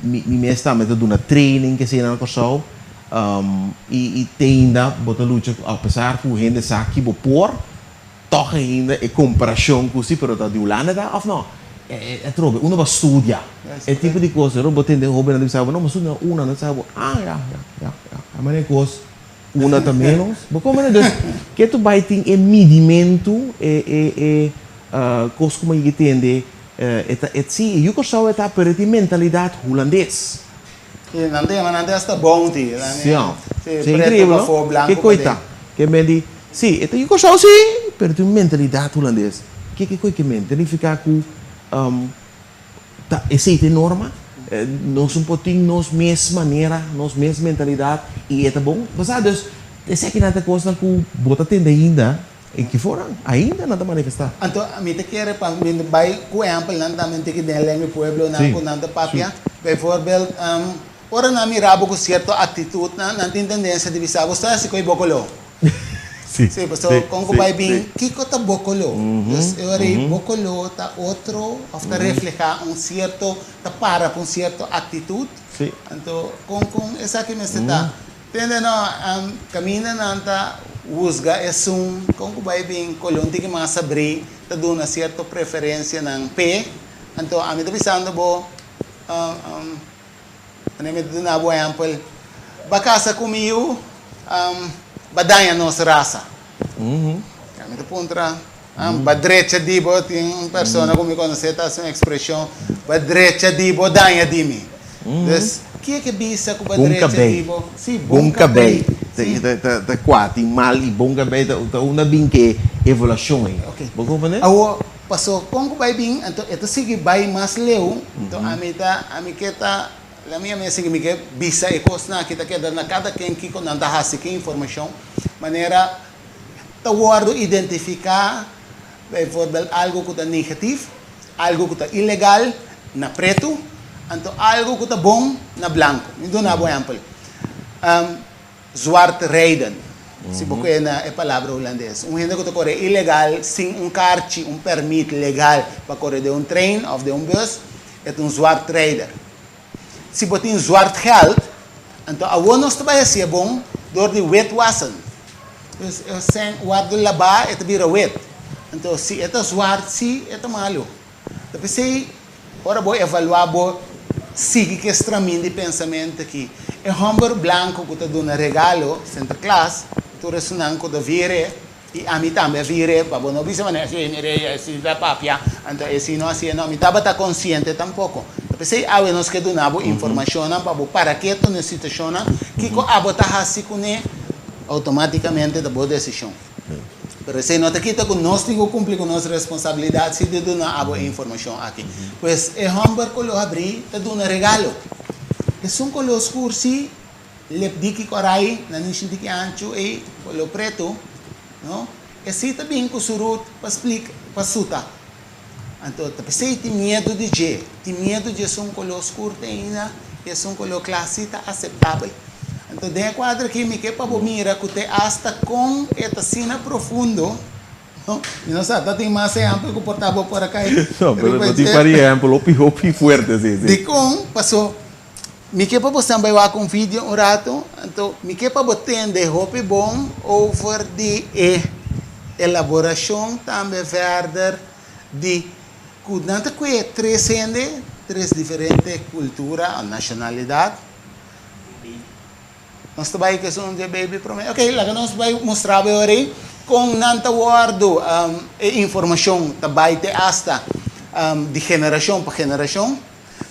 Me está metendo uma training que se na Corsau e tem ainda bota luta apesar que o rende sabe que por toch ainda é comparação com si, pero tá de Holanda da of não. É trobe, uno vai estudar. É tipo de coisa, eu botei de hobby na sabe, não, mas uma não sabe. Ja. A maneira coisa, uma também não. Mas como é dus, que tu vai ter medimento coisa como eu entende, sim, eu gosto de estar perto de mentalidade holandês. Nanti hasta bom ti. Sim, é incrível, que coisa, que me diz, sim, eu gosto sim, perto de mentalidade holandês. Que coisa que me tem ficar com essa norma, nós pouquinho, nós mesma maneira, nós mesma mentalidade e é bom. Mas dus, essa aqui não é coisa que bota tende ainda. E que foram ainda nada manifestar. Então, a mim te quer para mim vai com exemplo não também tem que dar no pueblo não com nada papia. Por exemplo, ora na mirabo com certa atitude não tem tendência de visar você se coi bocolo. Sim, pessoal, com que vai bem, que tá bocolo. Eu orei bocolo tá outro, afta reflejar certo, tá para com certa atitude. Sim. Então, com essa que me está. Tende não caminha não tá usga é como vai bem colonti que mais abrir tá dando uma certa preferência na pé então a mim tá pensando bo nem me dá um exemplo bacasa comigo badanya nossa raça a mim tá pontra badrecha dibo tem pessoa como me conhece tá uma expressão badrecha dibo danha dimi des que bisa com badrecha dibo sim bom cabelo da quatro mal e bom cabelo da uma binque evolução okay bom né awo passou como vai bem então ito sige vai mais leu então a mim que tá a minha mensagem que me que bisa e coisa que tá queda na cada quem que com nada há que informação maneira tá guardo identificar por exemplo algo que tá negativo algo que tá ilegal na preto então algo que tá bom na branco me dá um exemplo zwart rijden. Se você é palavra holandês. Gente que corre ilegal, sem kaartje, permit legal para correr de trem ou de bus, é zwart rider. Se você tem zwart geld, então a wonos vai ser bom door de witwassen. Dus sem guardo lavar, é vira wit. Então se é zwart, se é malo. Então se ora vou evaluar sigue que extramin de pensamento aqui. É homem branco que está dando regalo, Santa Claus, tu ressonan que da vire, e a mim também vire, para não bisa maneira assim, mireia, assim da papia, então assim não assim não, me tava tá consciente tampouco. Pensei, nós que donamos informação para que tu necessitação, que co abota assim com automaticamente da boa decisão. Pero se não te quita que nós temos que cumprir com nossa responsabilidade se de donar a informação aqui. Pois é homem que lo abrir, te dá regalo. É color escuro, se lepdiki korai, na nishinti ancho e color preto, no? E se também com surut, pasplic, pasuta. Então, você tem medo de G. Tem medo de ser color escuro, ainda, é color clássico, aceitável. Então, dentro do quadro aqui, me quer para mira que te hasta com esta cena profundo. Não sabe, tem mais exemplo que portava por cá. Não, mas tem para exemplo, opi forte, assim. De com, passou. Me quer para você também com vídeo um rato. Então, me quer para você entender hopi bom over de elaboração também verder de cuidado que três diferentes culturas ou nacionalidades. Nós também que são de baby promessa. Ok, lá que nós vamos mostrar agora com nanta guardo informação também te hasta de geração para geração.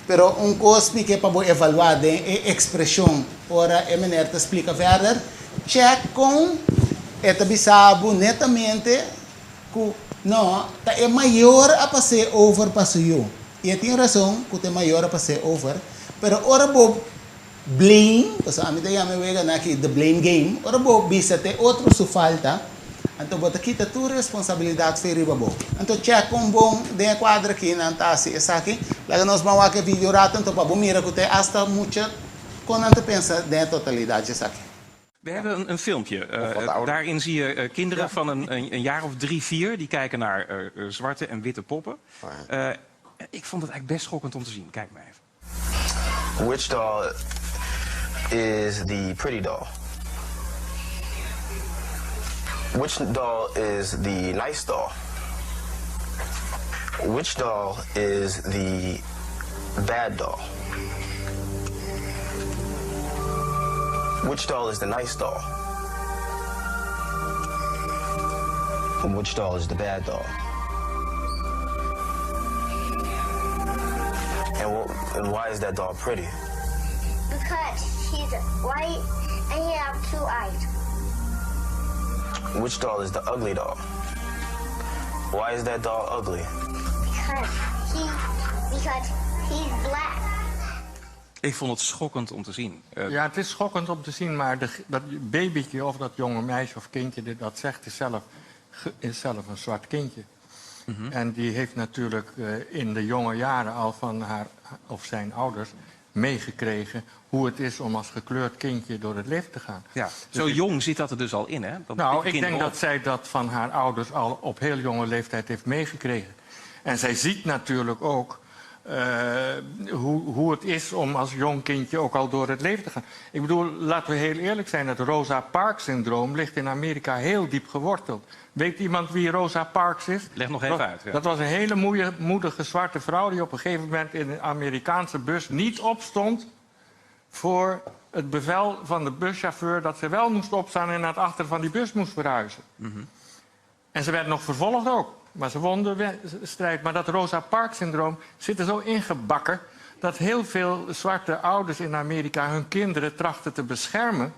Pero coisa que para evaluar de expressão para a maneira de explicar verder, check com esta bisabo netamente que não é maior a passar over para o e tem razão que é maior a passar over, pero ora bo blame, porque a mim daí me vega aqui the blame game, ora bo bisa te outro su falta. Então, bota aqui a tua responsabilidade foi riba. Então, check com bom de quadro aqui na tasi essa aqui. Lá nós vamos aqui vídeo rato, então para mira que tem hasta muita quando a gente pensa de totalidade essa aqui. We hebben een filmpje. Daarin zie je kinderen van een jaar of 3, 4 die kijken naar zwarte en witte poppen. Ik vond het eigenlijk best schokkend om te zien. Kijk maar even. Which doll is the pretty doll? Which doll is the nice doll? Which doll is the bad doll? Which doll is the nice doll? And which doll is the bad doll? And why is that doll pretty? Because he's white and he has 2 eyes. Which doll is the ugly doll? Why is that doll ugly? Because he's black. Ik vond het schokkend om te zien. Ja, het is schokkend om te zien, maar dat babytje of dat jonge meisje of kindje dat zegt is zelf een zwart kindje. En die heeft natuurlijk in de jonge jaren al van haar of zijn ouders meegekregen hoe het is om als gekleurd kindje door het leven te gaan. Ja, zo jong zit dat er dus al in, hè? Ik denk dat zij dat van haar ouders al op heel jonge leeftijd heeft meegekregen. En zij ziet natuurlijk ook hoe het is om als jong kindje ook al door het leven te gaan. Ik bedoel, laten we heel eerlijk zijn, het Rosa Parks-syndroom ligt in Amerika heel diep geworteld. Weet iemand wie Rosa Parks is? Leg nog even uit. Ja. Dat was een hele moedige zwarte vrouw die op een gegeven moment in een Amerikaanse bus niet opstond voor het bevel van de buschauffeur dat ze wel moest opstaan en naar het achter van die bus moest verhuizen. En ze werd nog vervolgd ook. Maar ze won de strijd. Maar dat Rosa Parks-syndroom zit er zo ingebakken dat heel veel zwarte ouders in Amerika hun kinderen trachten te beschermen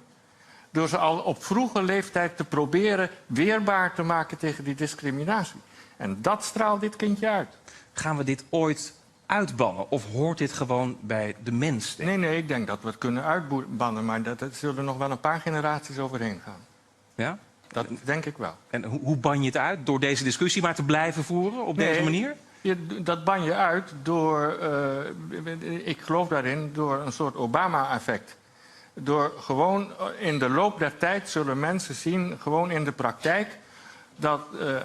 door ze al op vroege leeftijd te proberen weerbaar te maken tegen die discriminatie. En dat straalt dit kindje uit. Gaan we dit ooit uitbannen? Of hoort dit gewoon bij de mens? Nee, ik denk dat we het kunnen uitbannen. Maar dat zullen nog wel een paar generaties overheen gaan. Ja? Dat denk ik wel. En hoe ban je het uit? Door deze discussie maar te blijven voeren op deze manier? Dat ban je uit door, ik geloof daarin, door een soort Obama-effect. Door gewoon in de loop der tijd zullen mensen zien, gewoon in de praktijk, dat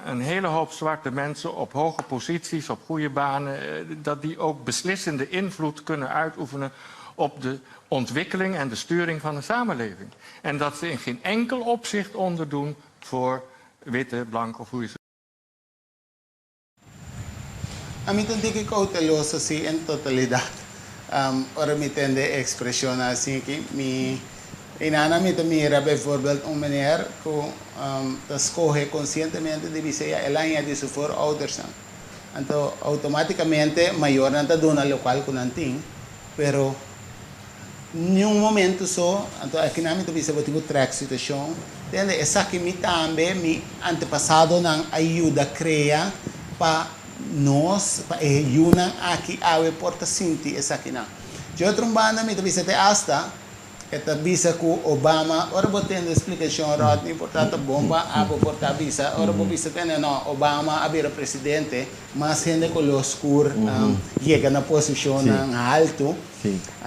een hele hoop zwarte mensen op hoge posities, op goede banen, dat die ook beslissende invloed kunnen uitoefenen op de ontwikkeling en de sturing van de samenleving. En dat ze in geen enkel opzicht onderdoen voor witte, blank of hoe je ze... A mí te digo cauteloso sí en totalidad. Ahora me tende expresión así que mi inana me mira bijvoorbeeld een meneer que escoge conscientemente de dizer el año de su voorouders. Então automaticamente maior não está dando lo qual con anting, pero em um momento só, então aqui na minha visão eu track situação, entende? Essa que me também me antepassado não ajuda a criar para nós, para ajudar aqui a porta sinti essa aqui não. De outro banda me visão até hasta esta visa com Obama, ora botando explicação Rodney portanto bomba abo porta visa, ora bo visa tem não Obama abrir presidente, mas gente com lo oscuro chega na posição alto.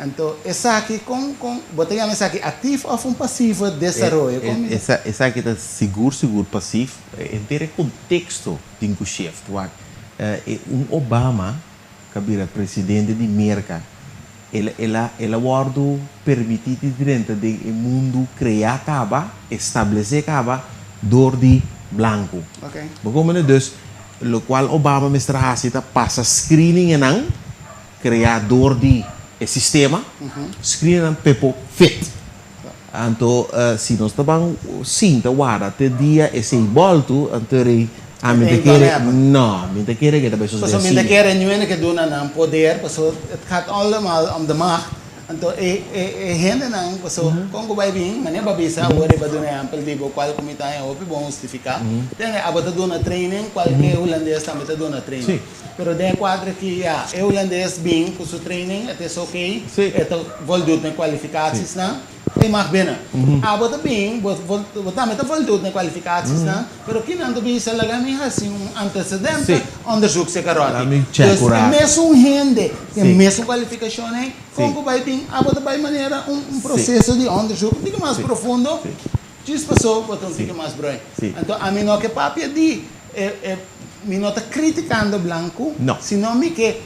Então essa aqui com botamos essa aqui ativo ou passivo de desenvolvimento. Essa aqui está seguro passivo, inteiro contexto de um chefe, Obama que abrir presidente de América. Ela guardo permitite dentro do mundo criar caba, estabelecer caba door die blanco. Okay. Bekomende dus, lo qual Obama mistra hasita passa screening en ang criar door die sistema, screening en pepo fit. Anto si nós tabang sinta wada te dia esse volto antere a me te keren que também Pues me te keren nu que doen aan poder, pues het gaat allemaal om de macht. Então gente não, pues Congo vai vir, mas nem babisa, ora vai doen ampel tipo qual comita é opi bom justificar. Tem a bota dona training, qual que holandês também te dona training. Pero de quadro que é holandês bem com seu training, até só ok, então voldoet na kwalificaties na. Hij mag binnen. Bota bem, bota met voldoet na kwalificaties na. Pero quem não bisa lagami assim antecedente, onderzoek se karoti. Dus mesmo gente, mesmo qualificação é, como vai bem, bota vai maneira processo de onderzoek, diga mais profundo. Diz passou, bota diga mais broi. Então a mim não que papi di, mi não está criticando blanco, sino mi que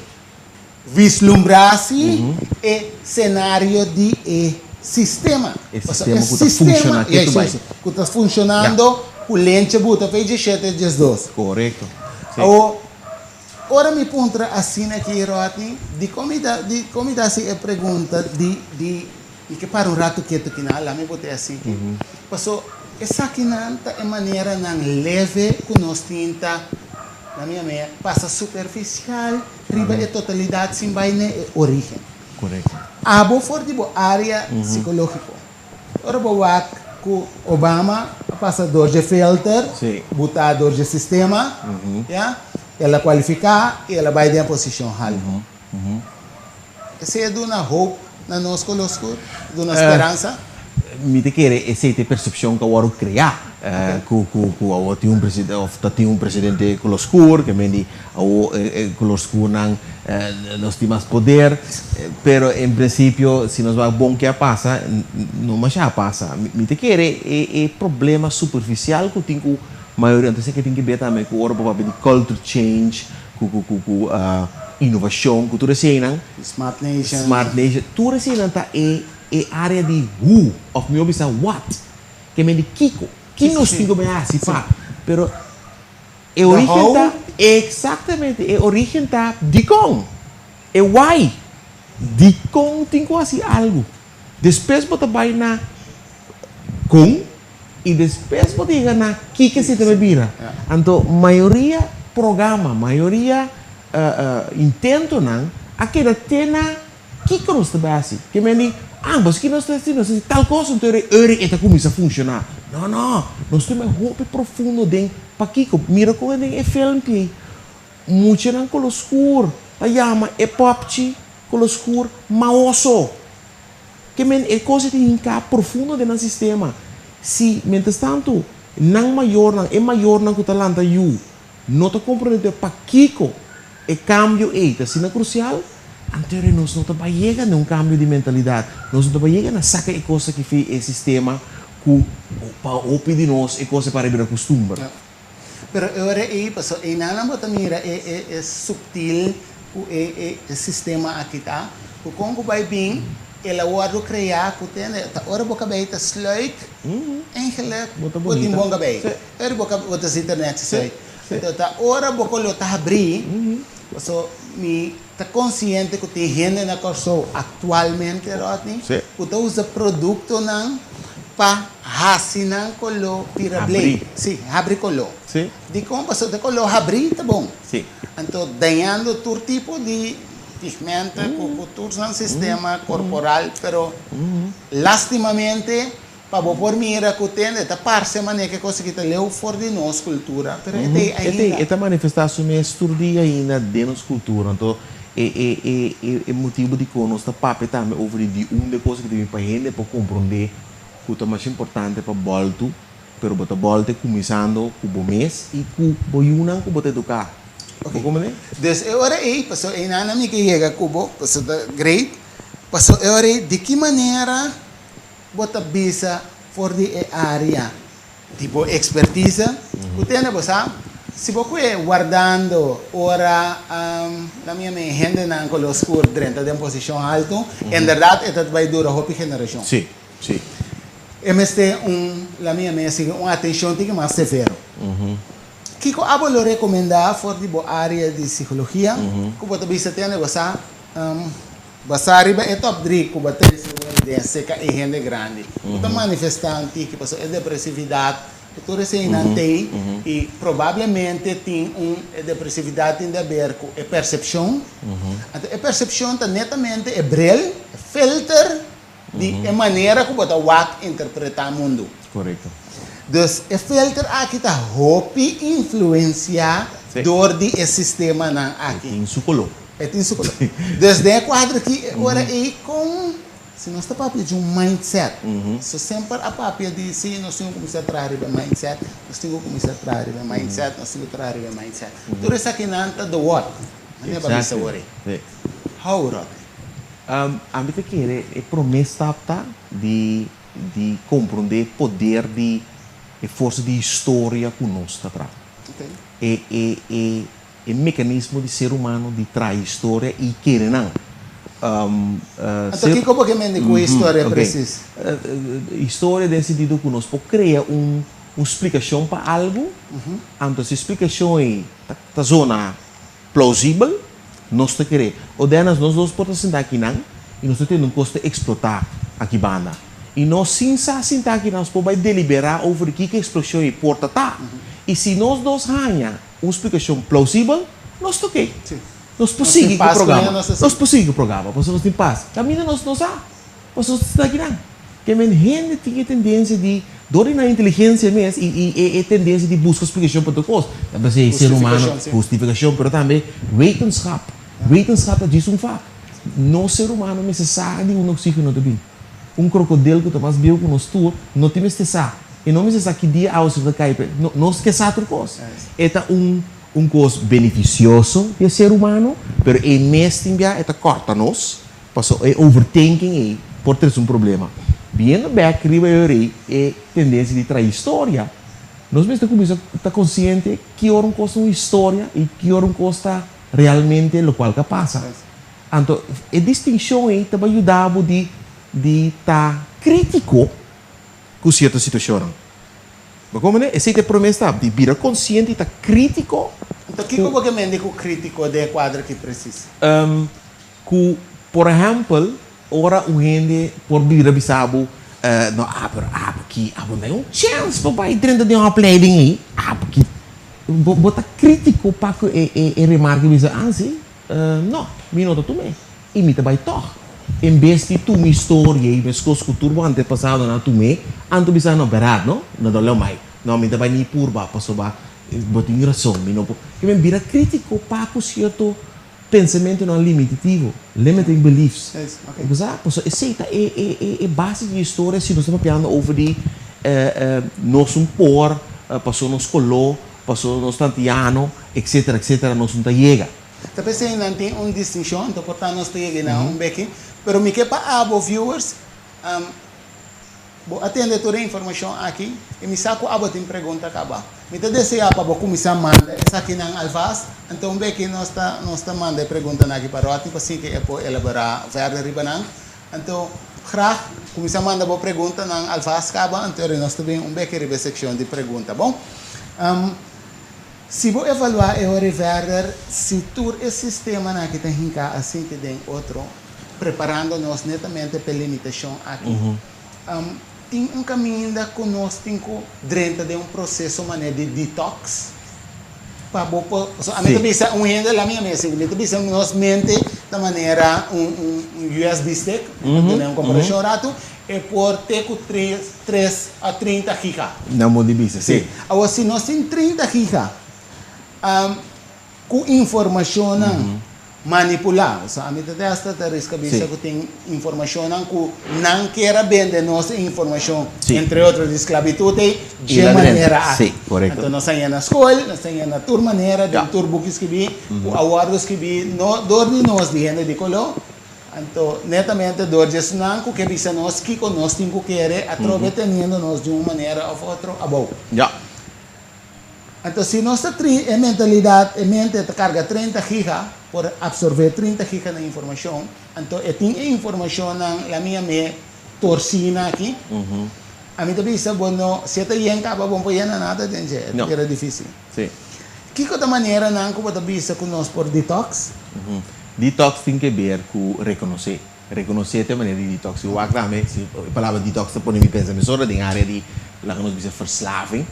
vislumbrasi e cenário de sistema. Sistema que está funcionando, que está funcionando, lente buta fez 17 12. Correto. O ora me pontra assim aqui Rodney, de comida se é pergunta de que para um rato quieto que na lá me botei assim. Passou essa aqui é maneira não leve que nós tinta na minha meia passa superficial, riba é totalidade sem vai na origem. Correto. Abo for de área psicológica. Ora boa com Obama passador de filter, botador de sistema, ela qualificar e ela vai ter a posição alta. Esse é de uma hope na nossa conosco, de uma esperança. Me te quer essa percepção que eu quero criar. Tem um presidente coloscuro que me diz coloscuro nós temos mais poder, pero em princípio se nós vamos bom que passa não mais já passa. Me te quer é problema superficial que tem com maioria então que tem que ver também com o Europa de culture change, com inovação, com tudo isso não. Smart Nation, tudo isso não tá é área de who of me obisa what que me diz Kiko. Que nós temos que assim, pero a origem está exatamente, a origem está de com, é why, de com tem que assim algo, depois você vai na com e depois você diga na que se te vira, então maioria programa, maioria intento não, aquela tem na que nós está assim, que me diz mas que nós temos tal coisa, então está começa a funcionar. Não, nós temos um hope profundo dentro. Para que mira como é filme que muito não coloscuro, a chama é popchi coloscuro maoso. Que é coisa que fica profundo dentro do sistema. Se, mientras tanto, não é maior não que o talento you, não te compreende para que é cambio é, se não é crucial. Anterior nós não estamos chegando a um cambio de mentalidade, nós não estamos chegando a sacar a coisa que fez o sistema que de nós é coisa para virar costume. Pero agora aí, pessoal, e não bota mira é subtil o sistema aqui tá, o como vai bem, ela vai criar que tem, ora boca beita sluit, eigenlijk, wat in bonga beita, ora boca bota internet sluit, então tá ora boca lo tá abrir, pessoal, me está consciente que tem gente na corso atualmente, Rodney, que usa produto não para racinar colo pirabli, sim, abrir colo. Sim. De como passou de colo abrir, tá bom. Sim. Então, ganhando todo tipo de pigmento, cultura no sistema corporal, pero lastimamente para por mira que tem esta parte maneira que conseguir leu fora de nossa cultura, pero esta manifestação é estudada ainda de nossa cultura, então é motivo de que nós está papo também over de uma coisa que tem para gente para compreender que é mais importante para volto, pero bota volta começando com o mês e com o que bota educar. Como é? Desde agora aí, passou aí na minha que chega cubo, passou da great, passou agora de que maneira bota bisa for de área tipo expertise, que tem você se você guardando ora na minha gente na coloscuro dentro de uma posição alta, em verdade é vai durar a geração. Sim, sim. MST la minha uma atenção tem que mais severo. Que eu vou recomendar for de área de psicologia, que você bisa tem você basariba é top 3 que você tem é gente grande. Está manifestando que passou é depressividade, que tudo isso não tem e provavelmente tem depressividade em a ver com a percepção. A percepção está netamente é bril, filter de maneira que você vai interpretar o mundo. Correto. Então, o filter aqui está hope influenciar dor de sistema não aqui. Em sucolo. É em sucolo. Desde o quadro aqui agora é com se nós está papel de mindset. So sempre a papel de se nós temos que começar a trazer o mindset, nós temos que começar a trazer o mindset, nós temos que trazer o mindset. Tudo isso aqui não está do what? Não é para isso agora. How Rod? A mim te quer é promessa de compreender poder de força de história que nós está trazendo. É mecanismo de ser humano de trazer história e querer não. Então, como que me diz a história precisa? História nesse sentido que nós podemos criar uma explicação para algo, então se a explicação é a zona plausível, nós te queremos. Ou delas, nós dois podemos sentar aqui não, e nós temos um custo explotar aqui banda. E nós sim sentar aqui nós podemos deliberar over o que a expressão importa tá. E se nós dois ganhamos uma explicação plausível, nós toquei. Nós prosseguimos o programa. Nós prosseguimos o programa. Nós temos paz. Caminha nós há. Nós estamos aqui não. Que a gente tem a tendência de dor na inteligência mesmo e tendência de buscar explicação para todas as coisas. É ser humano, justificação, mas também wetenschap. Wetenschap diz fato. No ser humano me se sabe de oxígeno também. Crocodilo que Tomás viu com nós tudo, não tem mais sabe. E não me se sabe que dia ao ser da caipa, não esquece outra coisa. É coisa beneficioso para o ser humano, mas é mesmo que é corta nós, passou é overthinking e pode ter problema. Viendo back, é tendência de trair história. Nós mesmos estamos conscientes que hora custa uma história e que hora custa realmente o qual que passa. Então, a distinção aí também ajuda de estar crítico com certa situação. Mas como é? Essa é a promessa de vir consciente e estar crítico. Então, o que você mende com crítico de quadro que precisa? Por exemplo, ora o gente por vir a bisabo não porque não é chance para ir dentro de uma opleiding aí porque bota crítico para que remarque sim não minuto tu me imita vai toh em vez de tu minha história e minhas coisas que turbo antepassado na tu me anto bisa não berat não dole mai não me vai ni purba passou ba botin razão me não que me vira crítico para que certo pensamento não limitativo, limiting beliefs. Exato. Essa é base de história se nós estamos falando over de nós por passou nos colô, passou nos tantiano, etc, nós não chega. Talvez não tem uma distinção, então portanto nós chega não beque, pero me que para abo viewers, atende toda a informação aqui e me saco abo tem pergunta acaba. Me te deseja para você começar a mandar essa aqui na Alvas, então bem que nós está mandando pergunta aqui para o tipo assim que é para elaborar verder ribanang. Então, graag começar a mandar boa pergunta na Alvas acaba, então nós também bem que ribe seção de pergunta, bom? Se você evaluar o verder, se tu esse sistema aqui tem hinca assim que tem outro, preparando-nos netamente para limitação aqui. Tem caminho da conosco dentro de processo maneira de detox para a mim também renda lá minha mesa também nós mente da maneira USB stick um comparação rato é por ter com 3 a 30 GB não modifica sim agora se nós tem 30 GB com informação manipular, a mim testa teres cabeça que tem informação que não quer vender nossa informação, entre outras de esclavitude, de maneira então nós saímos na escola, nós saímos na tua maneira, de turbo que escrevi, o awardo escrevi, dorme nós de renda de colô, então netamente dormes não que bisa nós que nós temos que querer atrove tendo nós de uma maneira ou outra abou. Então se nossa mentalidade, mente carga 30 GB por absorver 30 GB na informação, então tem informação na minha torcina aqui. A mim também sabe bueno, se está aí acaba bom para nada, era difícil. Sim. Que outra maneira não como também se conosco por detox? Detox tem que ver com reconhecer. Reconhecer a maneira de detox. Eu acho que a palavra detox está me pensa mais sobre a área de lá que nós dizemos verslaving.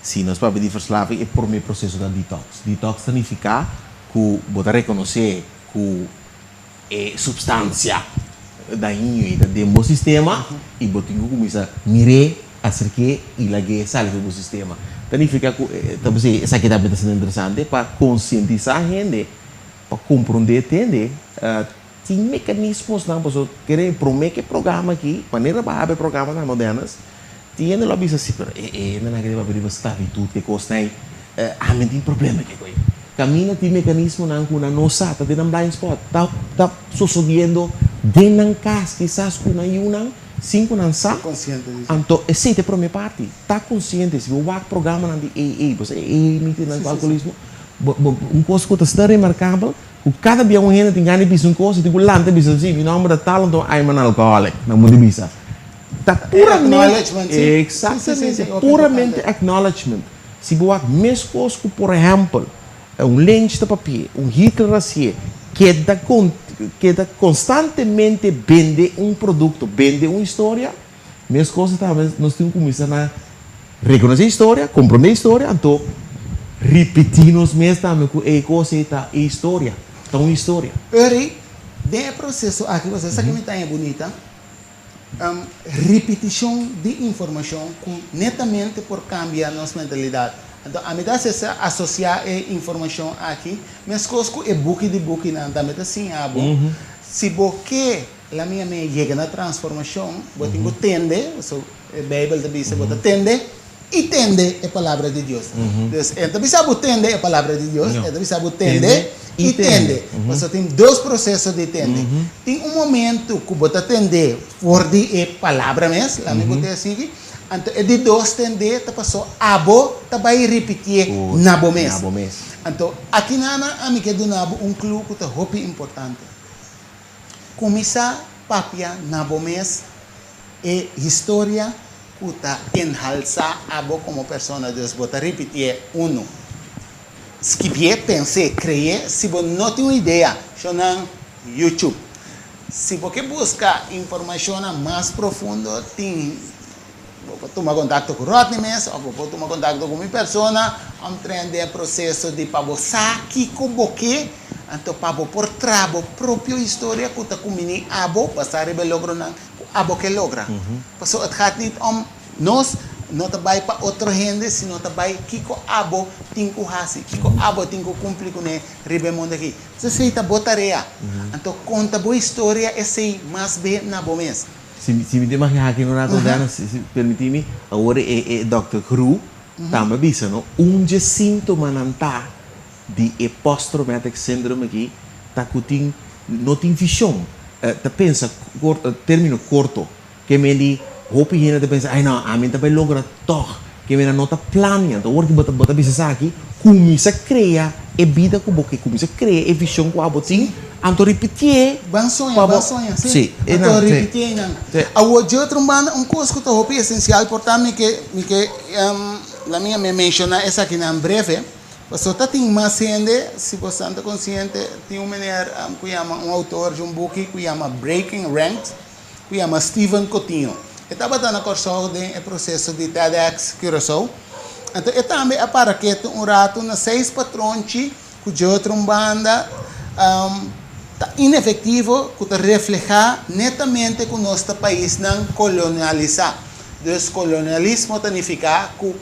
Se nós falamos de verslaving é por meio do processo da detox. Detox significa que você reconhecer que é substância da inho e do sistema e você começa a mirar acerca e largar sair do sistema. Significa que também essa aqui está bastante interessante para conscientizar a gente, para compreender, entender. Tem mecanismos não posso querer prometer que programa aqui, maneira para abrir programa na modernas. Tem não bisa assim, não é que vai abrir esclavitud que custa aí, não tem problema que coi. Camina tem mecanismo não com a nossa, tá dentro blind spot, tá sucedendo dentro casa, quizás com uma 5 não sabe. Consciente disso. Então, essa é a primeira parte. Tá consciente se o programa não de você emite no alcoolismo, coisa que está remarcável. Cada dia um gente tem ganho de uma coisa, tem que lançar bisa assim, meu nome é tal, então I'm an alcoholic, não muda bisa. Tá puramente, acknowledgement, sim. exatamente, Sim, puramente acknowledgement. Se você mesmo coisa, por exemplo, um lente de papel, um Hitler racial, que constantemente vende um produto, vende uma história, mesmo coisa também nós temos que começar a reconhecer a história, compreender a história, então repetir nos mesmos também com a coisa da história, então história. Ori, dentro do processo aqui, você sabe que é bonita, repetição de informação netamente por cambiar nossa mentalidade. Então, a medida se associar a informação aqui, mas coisas é book de book não também assim, se você a minha chega na transformação, você tem que tende, a Bíblia também diz, você tende e tende a palavra de Deus. Então, você tende a palavra de Deus, então você tende e tende. Você tem dois processos de tende. Tem momento que você tende por a palavra mesmo, lá me bote assim, então, de dois tende, tá passou abo, tá vai repetir nabo mês. Então, aqui na amiga do nabo clue que tá hopi importante. Começar papia nabo mês e história que tá enalça abo como persona de Deus, bota repetir uno. Escrever, pensar, criar, se você não tem uma ideia, no YouTube. Se você buscar informação mais profunda, tem vou tomar contato com o Rodney mesmo, ou vou tomar contato com uma pessoa, aprender o processo de para você aqui com você, então para por trabalho própria história que está comigo abo, para receber logra não, abo que logra. Porque het gaat niet nós não vai para outra gente, se não vai kiko abo tinko hasi, kiko abo tinko cumprir com ele receber aqui. Você sei tá botaria, então conta boa história e sei mais bem na bom mês. Se me der mais aqui no rato dela, se permitir-me, agora é Dr. Cru, também bisa, não? De sintoma não tá de post-traumatic syndrome aqui, tá que não tem visão, tá pensa termino curto, que me di hope hina tá pensa, ai não, a mim também logra toch, que me não tá planeando, agora que bota bisa aqui, começa a criar a vida que você começa a criar a visão que você tem. Anto repetir, ban sonha, sim. Anto repetir, não. De outro banda, coisa que eu acho essencial, portanto, que a minha me menciona essa aqui na breve, você está tem mais gente, se você está consciente, tem mulher que chama autor de book que chama Breaking Ranks, que chama Stephen Coutinho. Estava na corso do processo de TEDx Curaçao. Então, eu também aparece rato na 6 patrões que de outra banda inefetivo que refleja netamente que o nosso país não colonializa. Descolonialismo significa que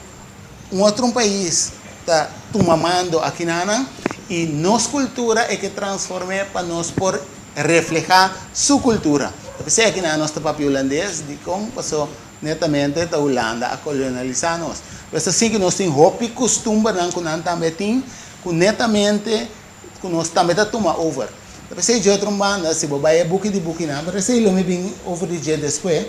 outro país está tomando aqui e nossa cultura é que transforma para nós por reflejar sua cultura. Porque aqui na nossa papel holandês, de como passou netamente da Holanda a colonializar-nos. Mas assim que nós temos hopi costume que nós também temos, que netamente que nós também tomamos over. Porque de outra banda, se você vai a book de book, mas se ele me vem over de dia depois,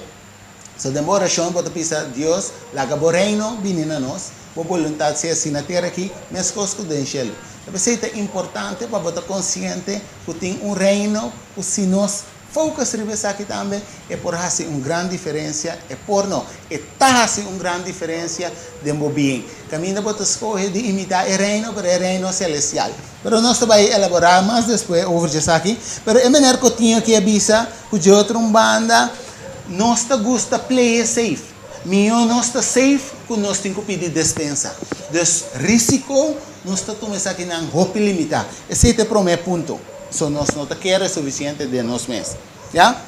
se demora chão para pensar Deus, laga o reino vindo na nós, a vontade se assim na terra aqui, mas coisas que do céu. Porque é importante para você consciente que tem reino que se nós focus rivesa aqui também é por fazer uma grande diferença, é por não, é fazer uma grande diferença de meu bem. Caminho para escolher de imitar o reino celestial. Mas nós vamos elaborar mais depois over isso aqui. Mas é melhor que eu tinha que avisar que de outra banda nós gosta play safe. Minho nós está safe que nós temos que pedir dispensa. Então, risco nós está tomando aqui na roupa limitada. Esse é o primeiro ponto. So nós não queremos o suficiente de nós mesmos. Yeah?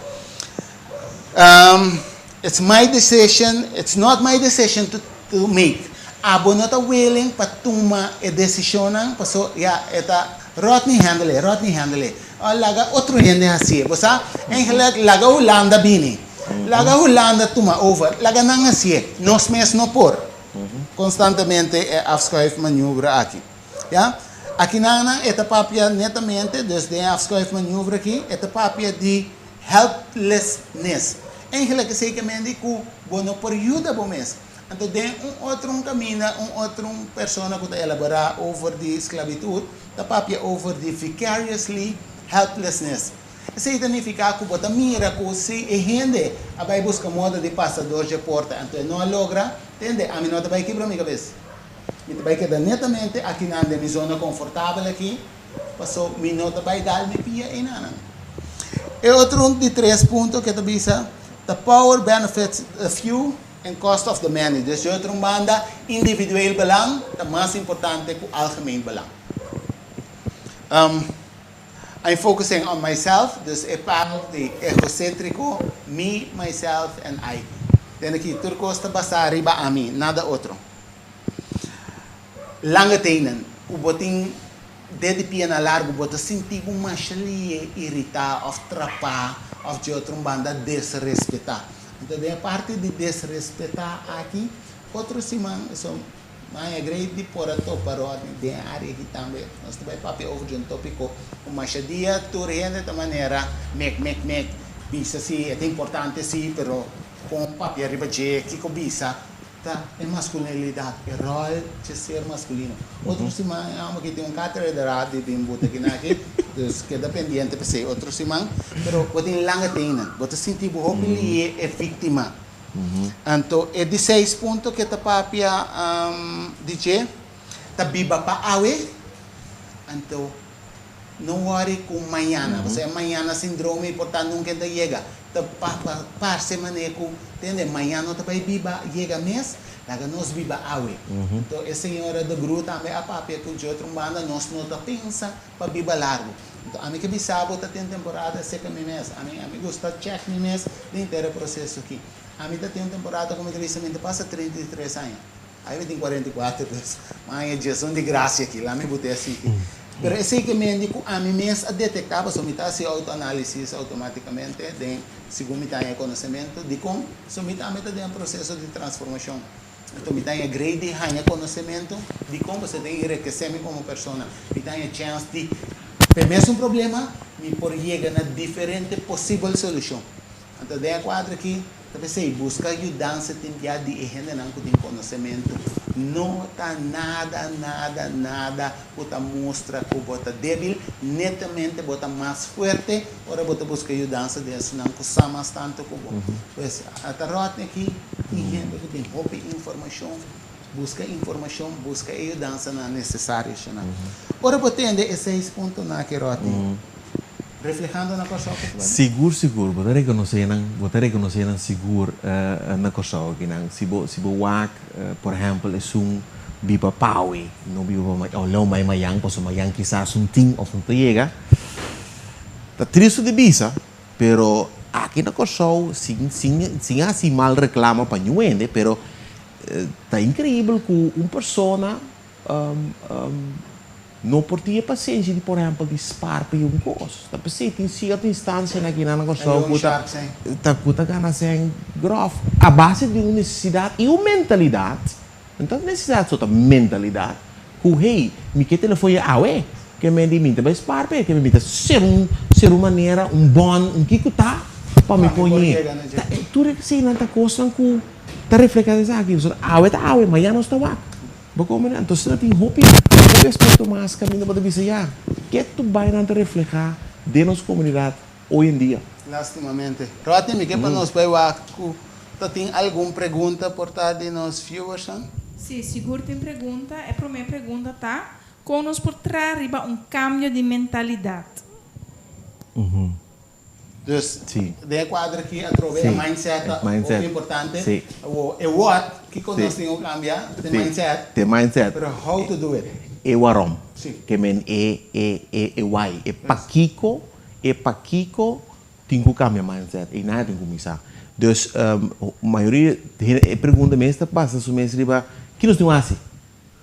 It's my decision. It's not my decision to make. Abo não está willing para tomar a decisão. Paso, eta Rodney handle. Laga outro gente assim. Você, em laga Holanda bini. Laga Holanda toma over. Laga não assim. Nós mesmos não por. Constantemente afschuif manobra aqui. Yeah? Aqui na papia netamente, desde a afschuif manobra aqui, papia de helplessness. Eigenlijk is zeker que bono por ajuda bom mês. Então tem outro caminho, outra pessoa que está elaborar over the esclavitud, papia over the vicariously helplessness. Isso significa que você mira que se a gente vai buscar modo de passador de porta, então não logra, entende? A mim não vai quebrar minha cabeça. Eu vai quedar netamente aqui na minha zona confortável aqui, passou minuto vai dar me pia e nada. E outro de 3 pontos que também diz, the power benefits a few and cost of the many. Dus je outro banda individueel belang, het mais importante que o algemeen belang. I'm focusing on myself, dus ik parlo de egocêntrico, me, myself and I. Tem aqui, turcosta basta arriba a mim, nada outro. Lange tenen, o botin de pia na largo, botin sentir uma chalie irritar, of trapar, of de outro banda desrespeitar. Então, a parte de desrespeitar aqui, outro simão, mas é grande por a topa de área aqui também. Nós também papel over de um tópico, uma chadia, turrende de maneira, mek, bisa sim, é importante sim, pero com papel arriba de que cobiça, tá? É masculinidade, é rol de ser masculino. Outro simão, aqui tem cátedra de rádio de embuta aqui, dus que dependente para ser outro simão, pero pode em lange tenen, pode sentir que ele é vítima. Então, é de 6 pontos que a papia diz, tá biba para awe, então, não worry com amanhã, você amanhã síndrome, portanto, nunca chega. Tá para semana com, entende? Amanhã não tá vai biba chega mês, laga nós biba awe. Então, a senhora do grupo também a papia com de outro banda, nós não tá pensa para biba largo. Então, a mim que bisabo tá tem temporada seca mês, a mim gosta check mês, de inteiro processo aqui. A mim tem uma temporada como eu disse, passa 33 anos. Aí eu tenho 44 anos. Mas é gestão de graça aqui, lá me botei assim. Mas esse que me indico, a mim mesmo detectava, se eu se autoanálise automaticamente, segundo me tenho conhecimento, de como se eu me tenho um processo de transformação. Então, me tenho grande conhecimento de como você tem que enriquecer-me como pessoa. Me tenho a chance de, primeiro um problema, me por chegar na diferente possível solução. Então, tem a quadra aqui, você busca ajudar se tem dia de gente não tem conhecimento, não está nada, você mostra que você débil, netamente você mais forte, ora você busca ajudar se desse não custa mais tanto que você. Pois, a tarot aqui, tem gente que tem roupa informação, busca ajudar se não é necessário. Ora você tem esses 6 pontos na querote. Reflejando na coisa que seguro você reconhecer seguro na coisa que não se wak por exemplo é bipa paui não bipa olhou mais mayang posso mayang quizás ting ou chega tá triste de bisa pero aqui na coisa sim assim mal reclama para ninguém pero tá incrível que uma pessoa não por ter paciência de, por exemplo, de sparpe um coisa. Tá pensei tem certa instância aqui na negócio tá gana sem grof a base de uma necessidade e uma mentalidade. Então necessidade só mentalidade. Que hey, me que telefone que me dimita vai sparpe que me dimita ser uma maneira bom que tá para me pôr. Tu sei na tá coisa que tá refletindo aqui, mas já não está lá. Bagaimana? Então, se não tem roupa, o aspecto mais caminho para dizer, que tu vai não refletir de nossa comunidade hoje em dia? Lastimamente. Rotimi, que para nós vai tem alguma pergunta por parte de nós viewers? Sim, seguro tem pergunta. A primeira pergunta tá, como nós por trás cambio de mentalidade? Dus de quadro aqui através do mindset, o importante é o what que nós temos que cambiar, the mindset. But how to do it? É o arom. Que men é why. É paquico tem que cambiar mindset. E nada tem que começar. Dus a maioria pergunta mesmo passa so mesmo riba que nós temos assim.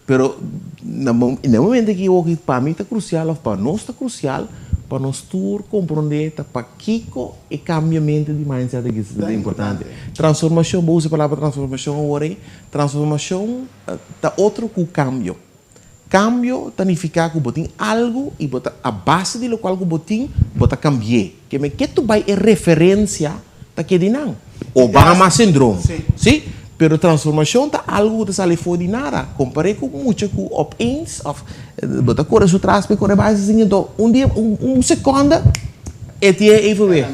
Pero no momento que o para mim está crucial, ou para nós está crucial, para nós todos compreender para que o cambiamento de mindset é importante. Transformação, vou usar a palavra transformação agora. Transformação está outro que o cambio. Cambio significa que você tem algo e a base de lo qual você tem, cambiar. Que tu vai é referência daquele não. Obama síndrome. Sim? Pero transformação está algo que sai fora de nada. Comparei com muito que opeens, botar cor a sua trás, para correr base, então dia, segundo, Eti é even weer.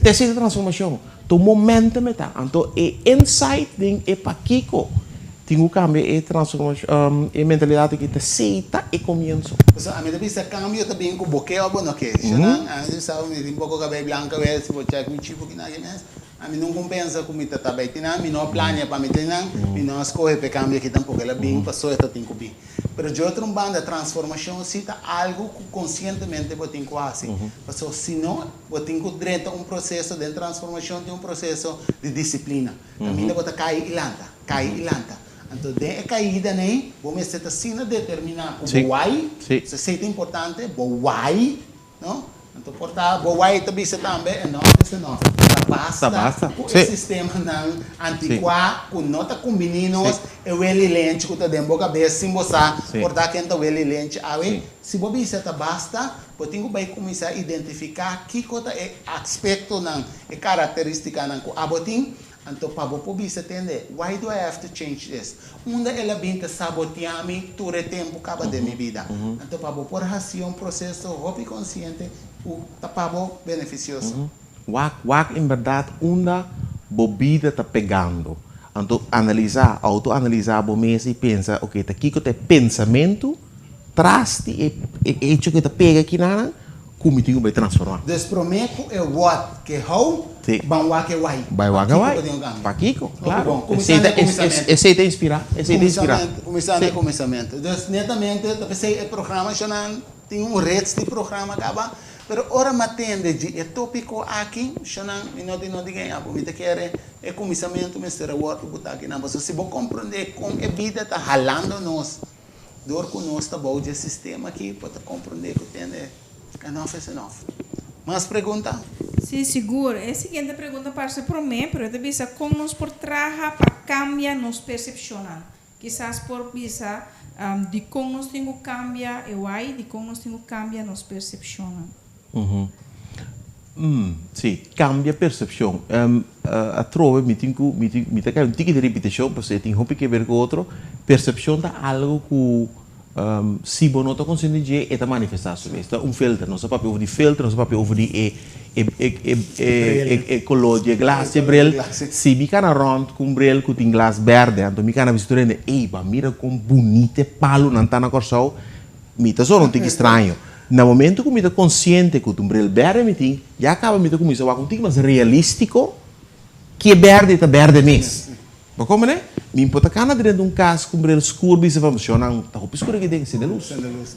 Essa transformação. To momento meta. Então, insight ding é para Kiko. Tem o cambio e transformação, e mentalidade que te aceita e comienzo. So, a mim também se cambio também com boqueio bom, ok? Senão, a mim sabe, me tem pouco cabelo branco, se vou check me tipo que não é mais. A mim não compensa com mita também, tina, me não planeia para me tirar, me não escolhe para cambio que tampouco ela bem passou esta tem que bem. Pero de outro banda transformação cita algo que conscientemente vou ter que fazer. Porque senão vou ter que direto processo de transformação de processo de disciplina. A mim vou cair e lanta. Então, de caída, né? Vamos ser assim determinar o why. Se é importante, o why, não? Então, portanto, o why também se também não. Basta. O sistema não antiquado, com nota com meninos, é o lente que está dentro da cabeça, sem você, portanto, quem está o lente, se você está basta, você tem que começar a identificar que é aspecto, é característica, que abotim. Então, para você entender, why do I have to change this? Onde ela vem sabotear-me todo o tempo acaba de minha vida. Então, para você fazer processo hobby consciente, para beneficioso. Wak em verdade, onde a bebida está pegando. Então, autoanalisar o mês e pensar, ok, aqui que tem pensamento, traste e hecho que está pega aqui na como tem que transformar. Desprometo é what que how, bom wak é why. Vai wak é why. Para Kiko, claro. Esse é inspirar. Começamento. Então, netamente, o programa tem rede de programa acaba. Pero ora matende de tópico aqui, não diga, me quer é começamento, mas será o outro botar aqui na bolsa. Se você compreender como a vida está ralando nós, dor com nós está bom de sistema aqui, para compreender que tem enough. Mas pergunta? Sim, seguro. A seguinte pergunta parece para mim, pero eu disse como nós por trabalhar para cambiar nos percepcionar. Quizás por bisa de como nós temos que cambiar e why, de como nós temos que cambiar nos percepcionar. Sim, cambia a percepção. A trova, me tem um tique de repetição, porque tem que ver com outro. Percepção é algo que se você não está consciente de é manifestar sobre isso. Um filtro, não se pode ouvir filtro, não se pode ouvir color de glass de bril. Se me cana round com bril que tem glass verde, então me cana misturando, mira como bonito palo não está na corção, me tá só não tem estranho. No momento que me está consciente que o bril verde me tem, já acaba me tá começando a falar contigo, mas realístico que é verde mesmo. Mas como né? Me importa cana dentro de caso com bril escuro, e se vamos funcionar, tá roupa escura que tem que ser de luz.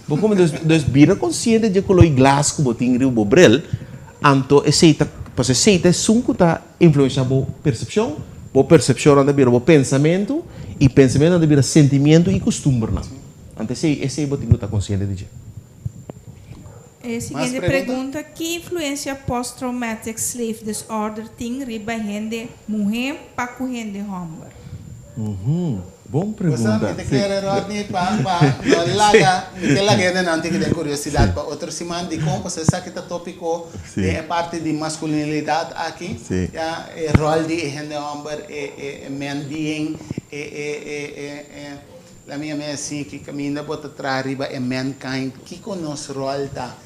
Mas como Deus vira consciente de que o glass que botem rio o bril, então aceita, porque aceita é sunco tá influenciando a percepção anda vira o pensamento, e pensamento anda vira sentimento e costume, não? Então esse botem que tá consciente de. A seguinte pergunta: que influência post-traumatic slave disorder tem riba gente mulher para com gente homem? Bom pergunta. Você quer Rodney para não tem que ter curiosidade para outra semana de como você sabe que está tópico é parte de masculinidade aqui, é rol de gente homem é man being a minha mãe assim que caminha bota atrás riba é mankind que com nosso rol tá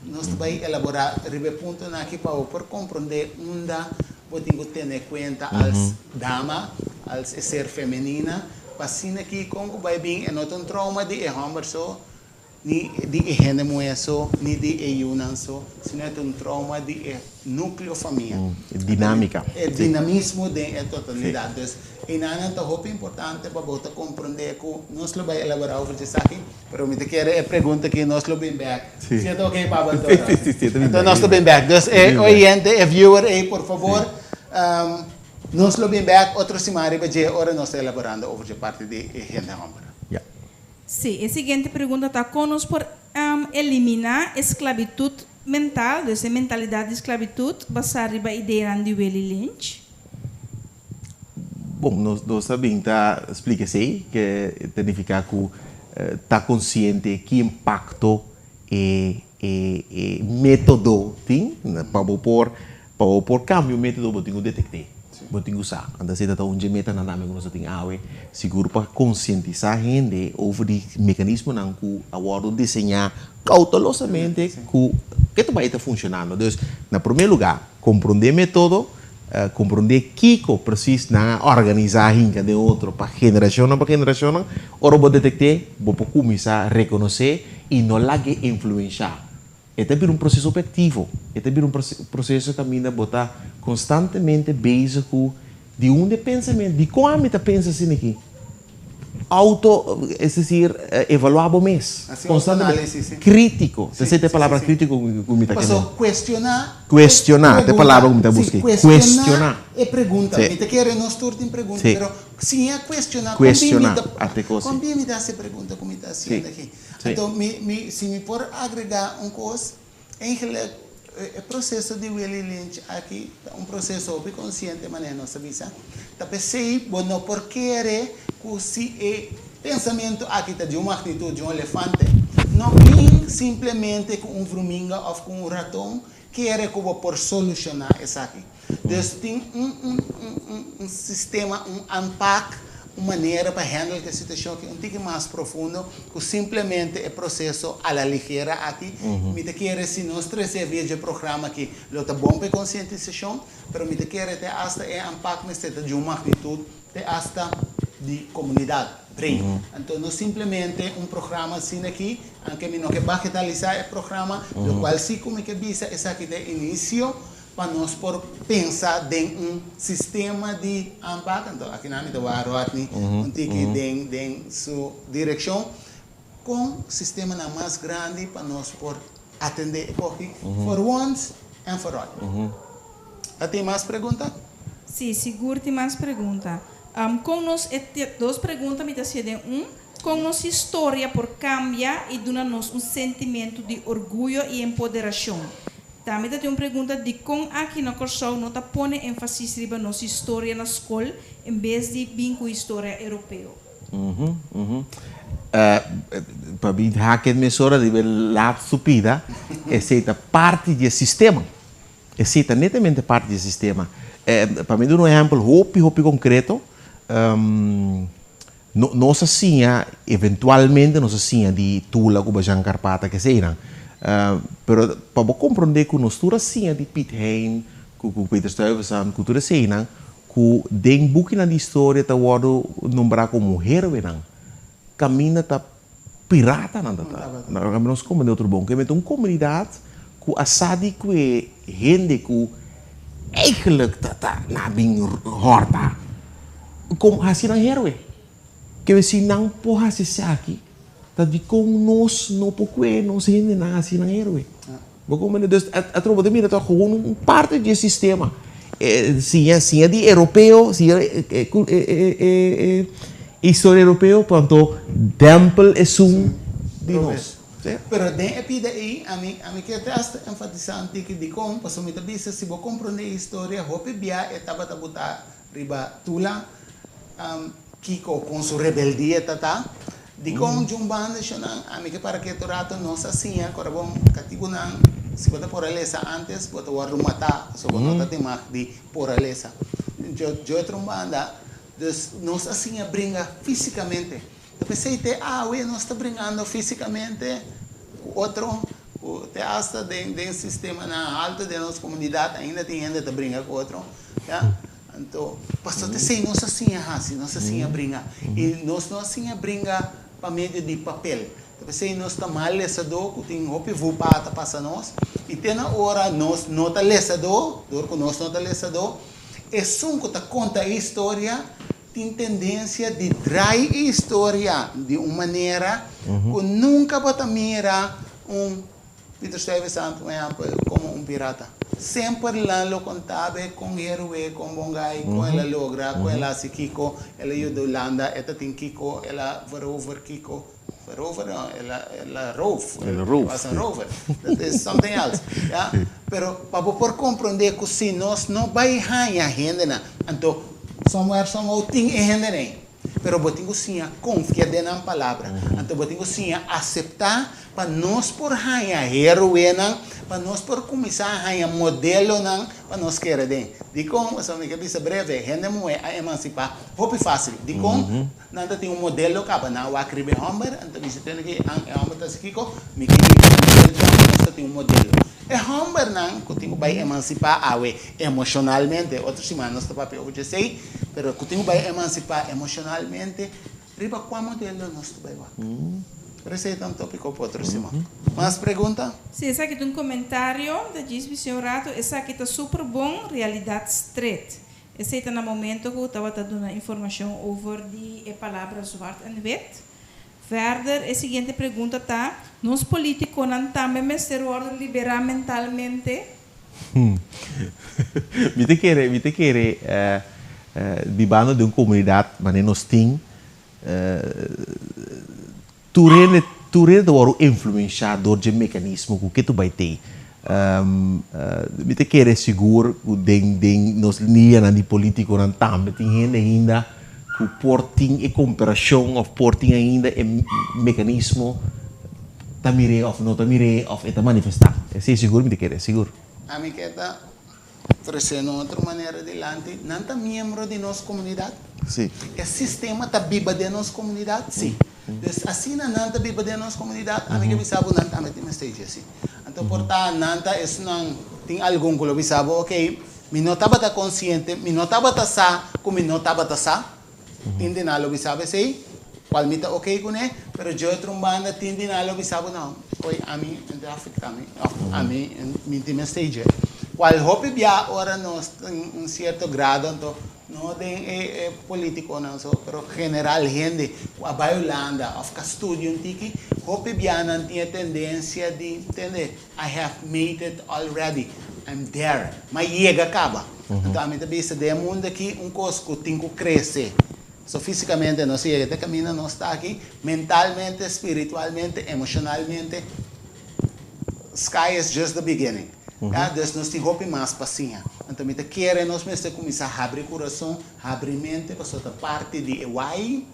nós vai elaborar ribe ponto aqui para compreender onde você tem que ter em conta as dama, as ser feminina, para assim que como vai bem é não um trauma de homem só, ni de gente mulher só, ni de yunan só, sino é um trauma de núcleo família. Dinâmica. É dinamismo de totalidade. E nada é importante para você compreender que nós vamos elaborar sobre isso aqui, mas me quer pergunta que nós vamos bem back. Se é ok para você? Então nós vamos bem back. Então, oyente, viewer, por favor, nós vamos bem back. Outra semana, agora nós estamos elaborando sobre a parte de gente homem. Sim, a seguinte pergunta está conosco por eliminar a esclavitud mental, essa mentalidade de esclavitud, baseada na ideia de Willie Lynch. Bom, nós sabemos, explica-se que significa que está consciente que impacto e método tem para por cambio método você tem que detectar, você tem que usar. Então se está onde meta na nome que nós tem seguro para conscientizar a gente sobre o mecanismo que a hora desenhar cautelosamente que que tu vai estar funcionando. Então, na primeiro lugar, compreender método, compreender Kiko precies na organizar hinca de outro para geração, ora vou detectar, vou começar a reconhecer e não lá que influenciar. Este é um processo ativo, este é um processo que a minha botar constantemente bezig com de onde pensamento, de como a minha pensa assim aqui. É decir, evaluável mesmo. Constantemente. Crítico. Você tem a palavra crítico que me está querendo? Questionar. Questionar. Tem a palavra que me está buscando. Questionar e pergunta. Me está querendo nos turno em pergunta. Mas sim, é questionar. Questionar. Até coisa. Como me dá essa pergunta como está sendo aqui? Então, se me for agregar uma coisa, o processo de Willie Lynch aqui, um processo consciente, mas não sabe isso. Tá pensei, não porque que se o pensamento aqui está de uma magnitude de um elefante, não vem simplesmente com um fruminga ou com um ratão que era como por solucionar isso aqui. Então, tem um sistema, um unpack, uma maneira para handle a situação que é um pouco mais profundo, que simplesmente é processo à la ligeira aqui. Me te quer se nós trazer de programa que é bom para conscientização, mas me te quer até hasta é impacto de uma magnitude, até hasta de comunidade. Então, não simplesmente um programa assim aqui, que me não que bagatelizar o programa, o qual se como que visa essa aqui de início, para nós por pensar em sistema de impacto. Então, aqui na minha Rodney, em sua direção, com sistema mais grande para nós por atender for once and for all. Tem mais perguntas? Sim, seguro tem mais perguntas. Com nós, duas perguntas, me deciden com nossa história por cambiar e dando-nos sentimento de orgulho e empoderação. Também tem uma pergunta de como aqui na Corsol não está pondo ênfase na nossa história na escola, em vez de vir com a história europeia. Para mim, a mesura de lá subida é parte do sistema. É netamente parte do sistema. Para mim, um exemplo hopi concreto. Nós assim, eventualmente, nós assim de Tula, Cubajan, Carpata, que seja. Pero para compreender que nós todos assim de Piet Hein, com Peter Stuyvesant, com tudo assim, que den book na história tá wado nombrar como herói, caminha tá pirata nada tá. Nós como de outro bom, que é uma comunidade que assadi que gente que eigenlijk tá na bem horta. Como assim na herói, que assim não porra se aqui. Dat die komen nos no poque nos hindi na assim na herói. Bom, dus a tropa de mim é gewoon parte do sistema. Se é de europeu, se é história europeu, portanto, templo é de nós. Pero den epida aí, a mim que até enfatizar que de como, para somita bisa se vou compreender a história, hope bia etapa tabuta riba Tula, Kiko com sua rebeldia tata. De como de banda nacional, a mim que para que torato nossa assim, agora bom, catigo não, se bota por alesa antes, bota o arrumata, só bota tema de por alesa. Eu outro banda, nossa assim brinca fisicamente. Eu pensei te nós está brincando fisicamente, outro, te hasta de sistema na alta de nossa comunidade ainda tem gente que brinca com outro, já. Então, pastor te sei nossa assim brinca e nós assim brinca para meio de papel. Então, se nós estamos mal lesador, que tem hopi vupata passa nós, e tem na hora nós não está lesador, que nós não está lesador, é só que está conta a história, tem tendência de trair a história de uma maneira que nunca pode mirar Peter Stuyvesant, como um pirata. Sempre lá lo contava com herói, com bongai, com ela logra, com ela se Kiko, ela ajuda Holanda, ela tem Kiko, ela verover Kiko, verover não, ela rove, was a rover, that is something else, yeah? Pero para por compreender que se nós não vai ganhar gente na, então somewhere tem gente nem, pero botingo sim a confiar na palavra, então botingo sim a aceitar para nós por ganhar herói para nós por começar a ganhar modelo para nós querer den. De como, só me quer dizer breve, gente a emancipar, hope fácil. De como, nada tem modelo capa na wakri be homem, então você tem que homem tá se kiko, me que nós tem modelo. É humber não, que tenho vai emancipar emocionalmente. Outras semanas está papel eu sei, pero que tenho vai emancipar emocionalmente. Riba qual modelo nós tu vai lá. Esse é um tópico para outra semana. Mais pergunta? Sim, esse aqui é um comentário da Gisbi Senhor Rato. Esse aqui está super bom, realidade straight. Esse é no momento que eu estava dando informação over a palavra zwart en wit. Verder, a seguinte pergunta está: nós políticos não também ser liberar mentalmente? Me te querer de banda de uma comunidade, mas nós temos tu rede o influenciador de mecanismo que tu vai ter. Me te querer seguro que nós linha de político não também tem ainda que portem e cooperação ou portem ainda mecanismo tamire ou não tamire ou eta manifestar. Esse seguro me te querer seguro. A mim que está trazendo outra maneira de lante, não está membro de nossa comunidade. Sim. O sistema está viva de nossa comunidade, sim. Assim não está viva de nossa comunidade, a mim que sabe não está metendo stage assim. Então portanto não está não tem algum que lo sabe, ok, me não estava tá consciente, me não estava tá sa, como não estava tá sa, tende na lo sabe sei, qual me tá ok com ele, pero eu trombanda tende na lo sabe não, oi a mim não afeta a mim me tem stage. Qual hope bia ora nós um certo grado então não tem político não só, pero general gente a Holanda of estudio tiki hope bia não tinha tendência de entender I have made it already, I'm there, mas chega acaba. Então a mim também se de mundo aqui cosco tem que crescer. So fisicamente não se chega, caminho não está aqui, mentalmente, espiritualmente, emocionalmente. Sky is just the beginning. Dus nós temos hope mais paciência. Então, me querem nós mesmos começar a abrir o coração, abrir a mente, para outra parte de why,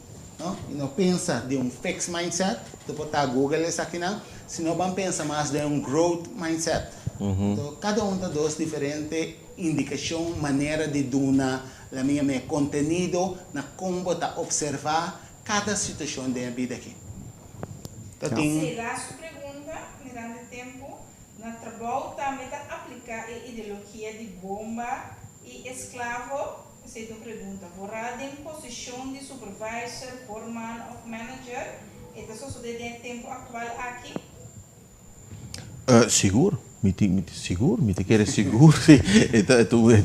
e não pensa de fixed mindset, tu pode estar Google isso aqui não, senão vamos pensar mais de growth mindset. Então, cada das duas diferentes indicações, maneira de dar a minha conteúdo, na como observar cada situação da vida aqui. Então, sim, a sua pergunta, mirando o tempo, na trabalho também aplicar a ideologia de bomba e escravo. Essa é uma pergunta. Vorá em posição de supervisor, foreman ou manager, é só no tempo atual aqui? Seguro. Seguro, me te querer seguro.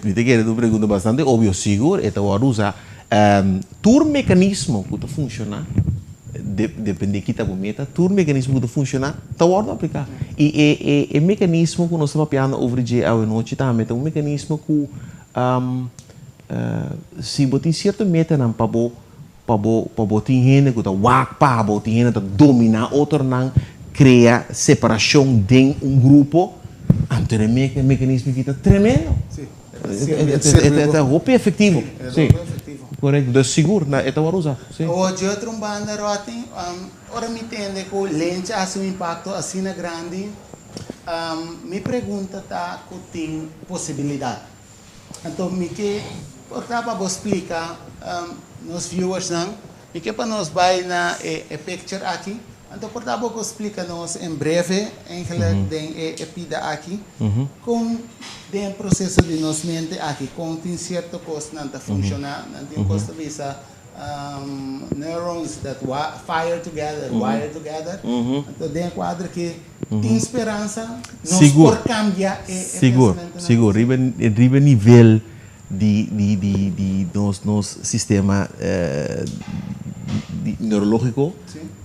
Me te querer uma pergunta bastante óbvio. Seguro, então agora usa tur mecanismo que funciona. Depende de que meta, todo mecanismo que funciona, está hora aplicar. E o mecanismo que nós estamos falando over de a noite também é um mecanismo que se botar certa meta não para botar gente que está wak para botar gente que dominar outro não cria separação de grupo, então é um mecanismo que está tremendo. É roupa efetivo. Sim. Correto, é seguro, é tão usar. Hoje eu trombando rotin, ora me entende que o lente faz um impacto assim grande. Me pergunta tá que tem possibilidade. Então me que para explicar nos viewers não, me que para nós vai na picture aqui. Então, portanto, eu explico nos em breve, em que pida aqui, com o processo de nossa mente aqui, com tem certa coisa não está funcionando, não tem coisa visa neurons that fire together, wire together. Então, tem um quadro que tem esperança, nós por cambiar seguro, riba nível de nosso sistema neurológico.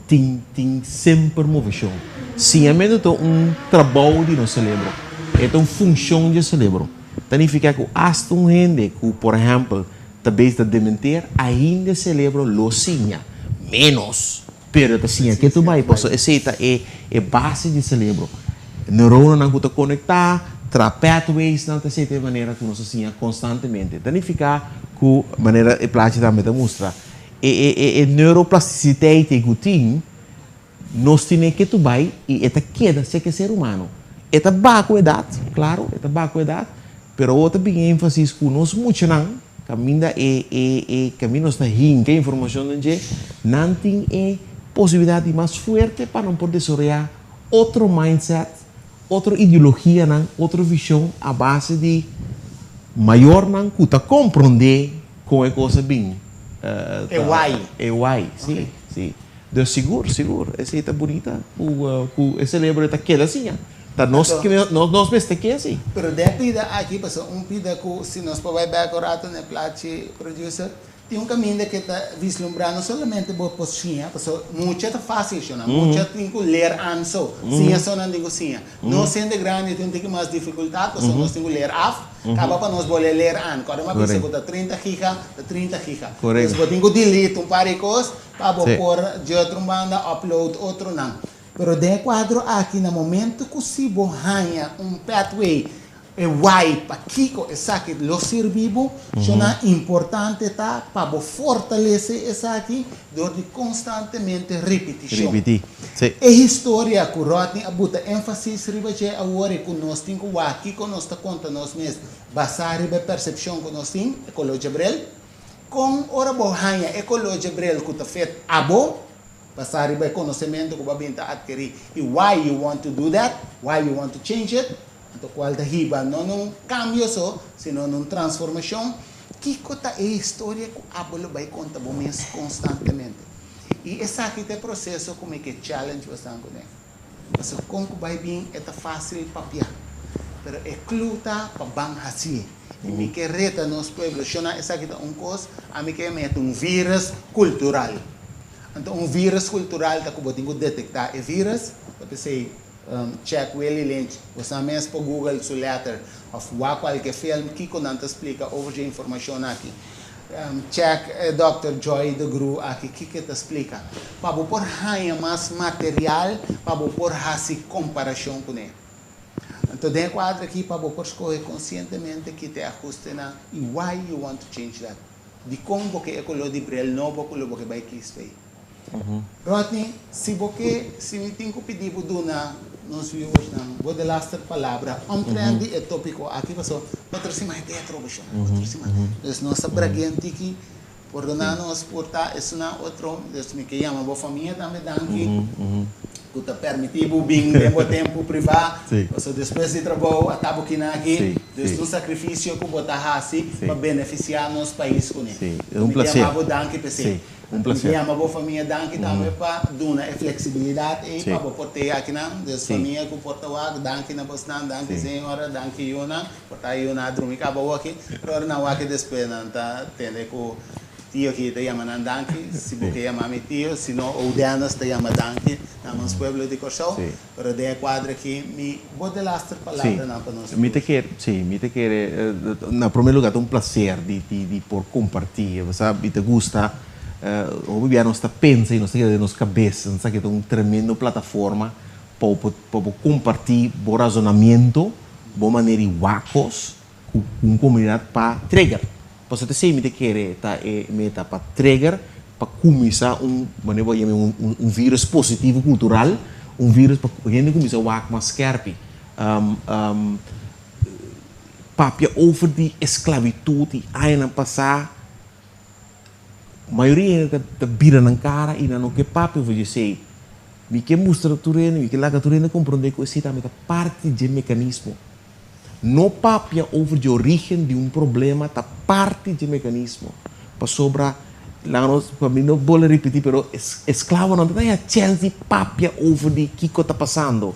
Tem sempre movição. Sim, é trabalho de nosso cérebro. É uma função do cérebro. Significa que hasta gente que, por exemplo, talvez está dementir, ainda o cérebro lo sinha. Menos. Pero está sinha que tu vai. Essa é base do cérebro. Neurônio não está conectado, pathways não está de maneira que nós sinha constantemente. Significa que a maneira é plástica também mostra. E neuroplasticidade que tem, nós temos que tu vai e esta queda se que ser humano. Esta baixo idade, claro, esta baixo idade, pero outra bem ênfase que nós muito não, caminho caminho está rindo, que informação não tem possibilidade mais forte para não poder desenvolver outro mindset, outra ideologia, outra visão a base de maior não cuta compreender com a coisa bem. É why, sim, sim. De seguro, essa é bonita, esse lembra da queda assim, tá nós mesmo que assim. Pero de pida aqui passou pida que se nós vai back orato na plate producer tem caminho que está vislumbrando somente por pocinha, porque muito é fácil, não? Muito tem que ler anso, sim, só não digo sim. Não sendo grande tem que mais dificuldade, porque nós temos que ler af, acaba para nós poder ler an. Quando uma pessoa que está 30 giga, está 30 giga. Correto. Nós temos que delete par de coisas para pôr de outra banda, upload outro não. Pero de quadro aqui no momento que se ganha pathway why para Kiko essa aqui lo ser vivo, é importante tá para fortalecer essa aqui de constantemente repetição. É história que Rodney abuta ênfase riba je agora que nós temos que aqui que nós está conta nós mesmos basar riba percepção que nós temos ecologia brel com ora bohanha ecologia brel que tá feito abo basar riba conhecimento que vai binta adquirir e why you want to do that, why you want to change it. Então, qual da riba não um cambio só, senão uma transformação, que conta é a história que a bola vai contar constantemente. E esse aqui é o processo como é que challenge bastante com ele. Porque como vai bem é fácil papiar, mas é luta para bang assim. E me que reta nos pueblos, essa aqui é coisa, a mim que mete vírus cultural. Então, vírus cultural tá como tenho detectar é vírus, para ser check Willie Lynch, você mesmo por Google su letter of qualquer filme que conta explica over a informação aqui. Check Dr. Joy de Gru aqui que te explica. Para por ganhar mais material, para por fazer comparação com ele. Então, dentro do quadro aqui, para por escolher conscientemente que te ajuste na e why you want to change that. De como que é o de brel novo que o que vai querer. Rodney, se me tem que pedir para Duna, nos viewers, vou dar a palavra. Compreende o tópico aqui, passou. Outra semana é teatro, então, nossa braguente aqui, por nós portar, isso não outro, me que chama a família também, daqui, que está permitido, bem, tempo privado, depois de trabalho, a tabu que aqui, desde o sacrifício que botar assim, para beneficiar nosso país com ele. É prazer. Minha boa família danke também para dar flexibilidade e para portar aqui na família que porta o danke na bostan danke senhora danke Yona portar Yona dormir acabou aqui agora não aqui depois não tá tendo que tio que te chama danke se porque chama meu tio se não o Diana te chama danke na nosso pueblo de Corsão para de quadro aqui me vou dar as palavras na para nós me te quer na primeiro lugar um prazer de por compartilhar sabe te gusta Obviamente nós está pensando, nós está nos cabeça, nós está uma tremenda plataforma para compartilhar o razonamento, boa maneira de wacos, com comunidade para trigger. Para você ter me querer tá meta para trigger, para começar um vírus positivo cultural, vírus para a gente começar a wac mais scarpe. Papia over de esclavitude, aí não passar a maioria está vira na cara e não que papo eu vou dizer me que mostra tureno me que lá tureno compreender que isso também é parte do mecanismo não papia over de origem de problema está parte do mecanismo para sobra lá nós para mim não vou repetir pero esclavo não tem a chance de papia over de que está passando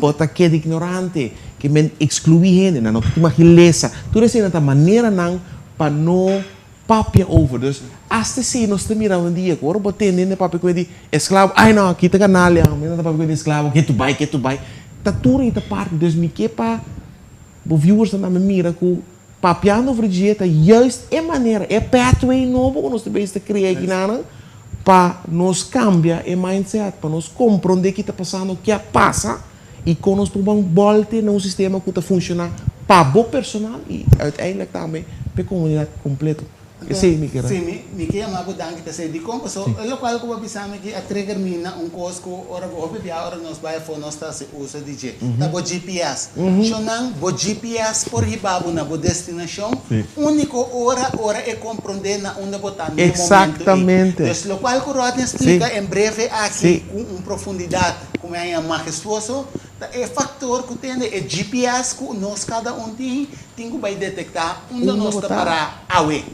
bota que de ignorante que me excluir gente não tem uma releza tudo isso é uma maneira não para não papia over dus hasta se nós te miramos um dia agora botando nesse papel com ele escravo ai não aqui tá canalha mas não tá papel com escravo que tu vai tá tudo em parte dus me que para os viewers não me mira com papiando over dieta just é maneira é pathway novo que nós devemos criar aqui na para nos cambiar o mindset para nos compreender o que está passando o que passa e com nós podemos voltar num sistema que está funcionando para o personal e uiteindelijk também para a comunidade completa. Sim, me que amava danke te sei de como so lo qual ko bisame que a trigger mina coisa que ora go ora nós vai for nós tá se usa DJ tá bo GPS chonan bo GPS por ribabu na bo destinação único hora é compreender na onde botar no exatamente momento lo qual ko Rodney explica em breve aqui com profundidade como é majestuoso É fator que tem é GPS que nós cada tem que vai detectar onde nós está para awe.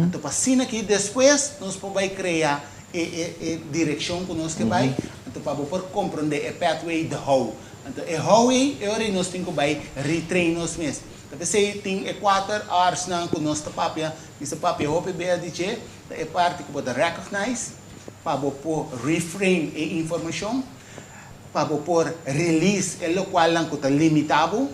Então assim aqui depois nós vai criar a direção que nós que vai, então para poder compreender a pathway de how. Então é how é nós tem que vai retrain nós mesmos. Então se tem 4 horas na que nós está papia, esse papia hope be adiche, é parte que pode recognize, para poder reframe a informação. Para poder release o qual não está limitado,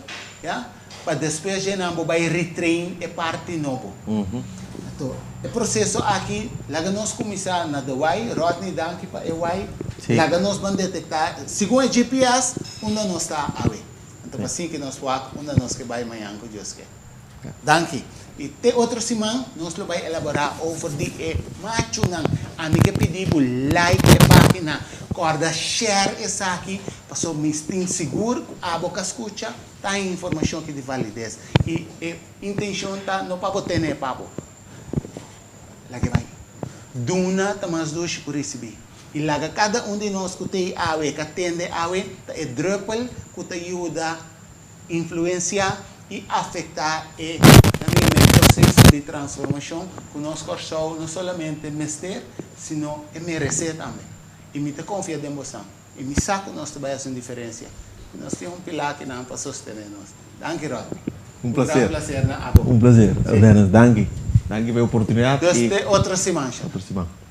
para depois a gente vai retrain a parte nova. Então, o processo aqui, lá nós começamos na DWI, Rodney Danke para EY, lá nós vamos detectar, segundo o GPS, onde nós está ali. Então, assim que nós vamos, onde nós vai amanhã, com Deus quer. Danke. E te outra semana, nós vamos elaborar over the macho a mim que pedir like a página, corda share essa aqui, para me sentir seguro, a boca escuta, tá informação que de validez. E a intenção tá não para botar nem papo. Lá que vai. Duna tamas dois por receber. E lá cada de nós que tem awe, que atende awe, é druppel que te ajuda influenciar e afetar o processo de transformação que nós corremos não somente mestre, sino merecer também. E me confia em você. E me saco nós trabalhamos em diferença. Nós temos pilar que não para sostener nós. Danke, Rodney. Um prazer. Um prazer. Um prazer. Danke. Danke pela oportunidade. Desde outra semana. Outra semana.